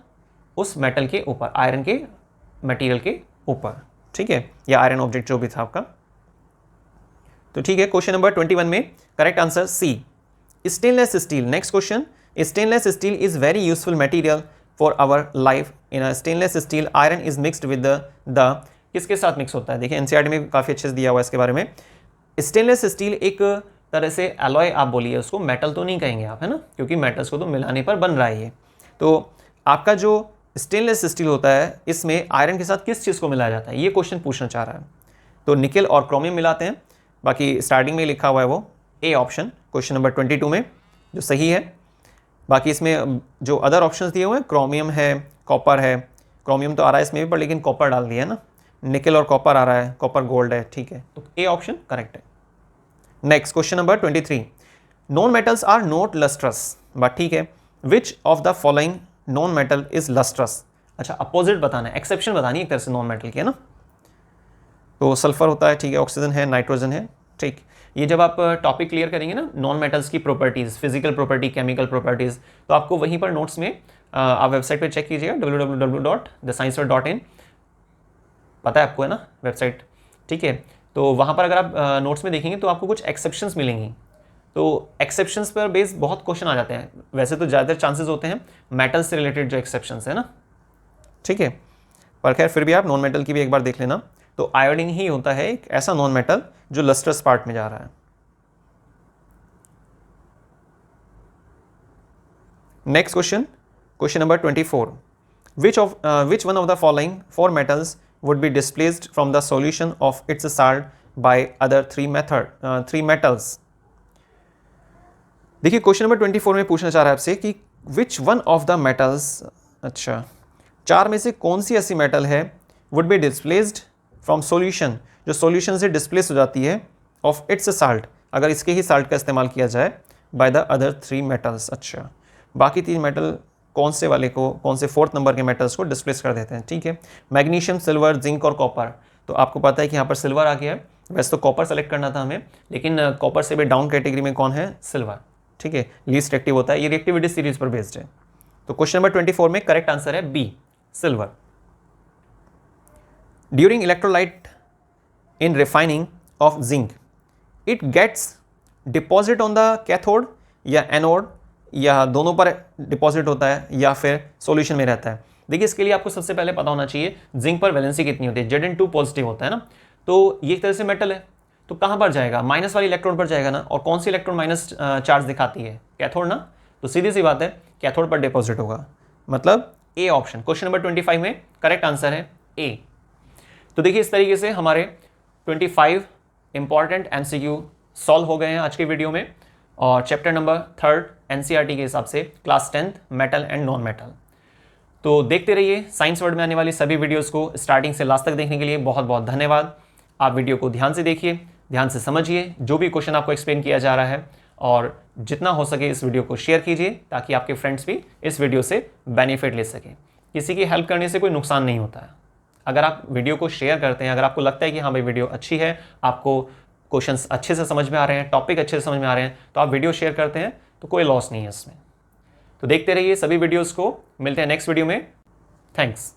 उस मेटल के ऊपर, आयरन के मटेरियल के ऊपर, ठीक है, या आयरन ऑब्जेक्ट जो भी था आपका। तो ठीक है, क्वेश्चन नंबर 21 में correct answer C, stainless steel. Next question, stainless steel is very useful material for our life. In a stainless steel iron is mixed with the किसके साथ मिक्स होता है? देखिए एनसीईआरटी में काफ़ी अच्छे से दिया हुआ है इसके बारे में। स्टेनलेस स्टील एक तरह से एलॉय आप बोलिए उसको, मेटल तो नहीं कहेंगे आप, है ना, क्योंकि मेटल्स को तो मिलाने पर बन रहा है ये। तो आपका जो स्टेनलेस स्टील होता है इसमें आयरन के साथ किस चीज़ को मिलाया जाता है, ये क्वेश्चन पूछना चाह रहा है। तो निकेल और क्रोमियम मिलाते हैं, बाकी स्टार्टिंग में लिखा हुआ है वो ए ऑप्शन क्वेश्चन नंबर 22 में जो सही है। बाकी इसमें जो अदर ऑप्शंस दिए हुए हैं, क्रोमियम है, कॉपर है, क्रोमियम तो आ रहा है इसमें भी पर लेकिन कॉपर डाल दिया है ना, निकेल और कॉपर आ रहा है, कॉपर गोल्ड है, ठीक है, तो ए ऑप्शन करेक्ट है। Next question number 23, non metals are not lustrous, but ठीक है, which of the following non metal is lustrous. अच्छा, अपोजिट बताना है, एक्सेप्शन बतानी है एक तरह से नॉन मेटल की, है ना। तो सल्फर होता है, ठीक है, ऑक्सीजन है, नाइट्रोजन है, ठीक। ये जब आप टॉपिक क्लियर करेंगे ना नॉन मेटल्स की properties, physical property, chemical properties, तो आपको वहीं पर नोट्स में आप वेबसाइट पे चेक कीजिएगा www.thescienceworld.in, पता है आपको, है ना वेबसाइट, ठीक है। तो वहाँ पर अगर आप नोट्स में देखेंगे तो आपको कुछ एक्सेप्शंस मिलेंगी। तो एक्सेप्शंस पर बेस बहुत क्वेश्चन आ जाते हैं, वैसे तो ज़्यादातर चांसेस होते हैं मेटल्स से रिलेटेड जो एक्सेप्शंस है ना, ठीक है, पर खैर फिर भी आप नॉन मेटल की भी एक बार देख लेना। तो आयोडीन ही होता है एक ऐसा नॉन मेटल जो लस्ट्रस पार्ट में जा रहा है। Next question, question number 24, which one of the following four metals would be displaced from the solution of its salt by other three metals। देखिए क्वेश्चन नंबर 24 में पूछना चाह रहा है आपसे कि विच वन ऑफ द मेटल्स, अच्छा, चार में से कौन सी ऐसी मेटल है would be displaced from solution, जो सॉल्यूशन से डिस्प्लेस हो जाती है, ऑफ इट्स साल्ट, अगर इसके ही साल्ट का इस्तेमाल किया जाए, by the other three metals. अच्छा, बाकी तीन मेटल कौन से वाले को, कौन से फोर्थ नंबर के मेटल्स को डिस्प्लेस कर देते हैं, ठीक है, मैग्नीशियम, सिल्वर, जिंक और कॉपर। तो आपको पता है कि यहाँ पर सिल्वर आ गया है, वैसे तो कॉपर सेलेक्ट करना था हमें, लेकिन कॉपर से भी डाउन कैटेगरी में कौन है, सिल्वर, ठीक है, लीस्ट एक्टिव होता है, ये रिएक्टिविटी सीरीज पर बेस्ड है। तो क्वेश्चन नंबर 24 में करेक्ट आंसर है B, silver. During electrolyte in refining of zinc it gets deposit on the cathode या एनोड, या दोनों पर डिपॉजिट होता है, या फिर सॉल्यूशन में रहता है। देखिए इसके लिए आपको सबसे पहले पता होना चाहिए जिंक पर वैलेंसी कितनी होती है, Zn2 पॉजिटिव होता है ना, तो ये एक तरह से मेटल है, तो कहाँ पर जाएगा, माइनस वाली इलेक्ट्रॉन पर जाएगा ना, और कौन सी इलेक्ट्रॉन माइनस चार्ज दिखाती है, कैथोड ना, तो सीधी सी बात है कैथोड पर डिपॉजिट होगा, मतलब ए ऑप्शन क्वेश्चन नंबर 25 में करेक्ट आंसर है ए। तो देखिए इस तरीके से हमारे 25 इंपॉर्टेंट MCQ सॉल्व हो गए हैं आज के वीडियो में, और चैप्टर नंबर 3 NCERT के हिसाब से class 10th metal and non metal. तो देखते रहिए साइंस वर्ल्ड में आने वाली सभी वीडियोस को स्टार्टिंग से लास्ट तक देखने के लिए बहुत बहुत धन्यवाद। आप वीडियो को ध्यान से देखिए, ध्यान से समझिए जो भी क्वेश्चन आपको एक्सप्लेन किया जा रहा है, और जितना हो सके इस वीडियो को शेयर कीजिए ताकि आपके फ्रेंड्स भी इस वीडियो से बेनिफिट ले सकें। किसी की हेल्प करने से कोई नुकसान नहीं होता है। अगर आप वीडियो को शेयर करते हैं, अगर आपको लगता है कि हाँ भाई वीडियो अच्छी है, आपको क्वेश्चंस अच्छे से समझ में आ रहे हैं, टॉपिक अच्छे से समझ में आ रहे हैं, तो आप वीडियो शेयर करते हैं तो कोई लॉस नहीं है इसमें। तो देखते रहिए सभी वीडियोस को, मिलते हैं नेक्स्ट वीडियो में। थैंक्स।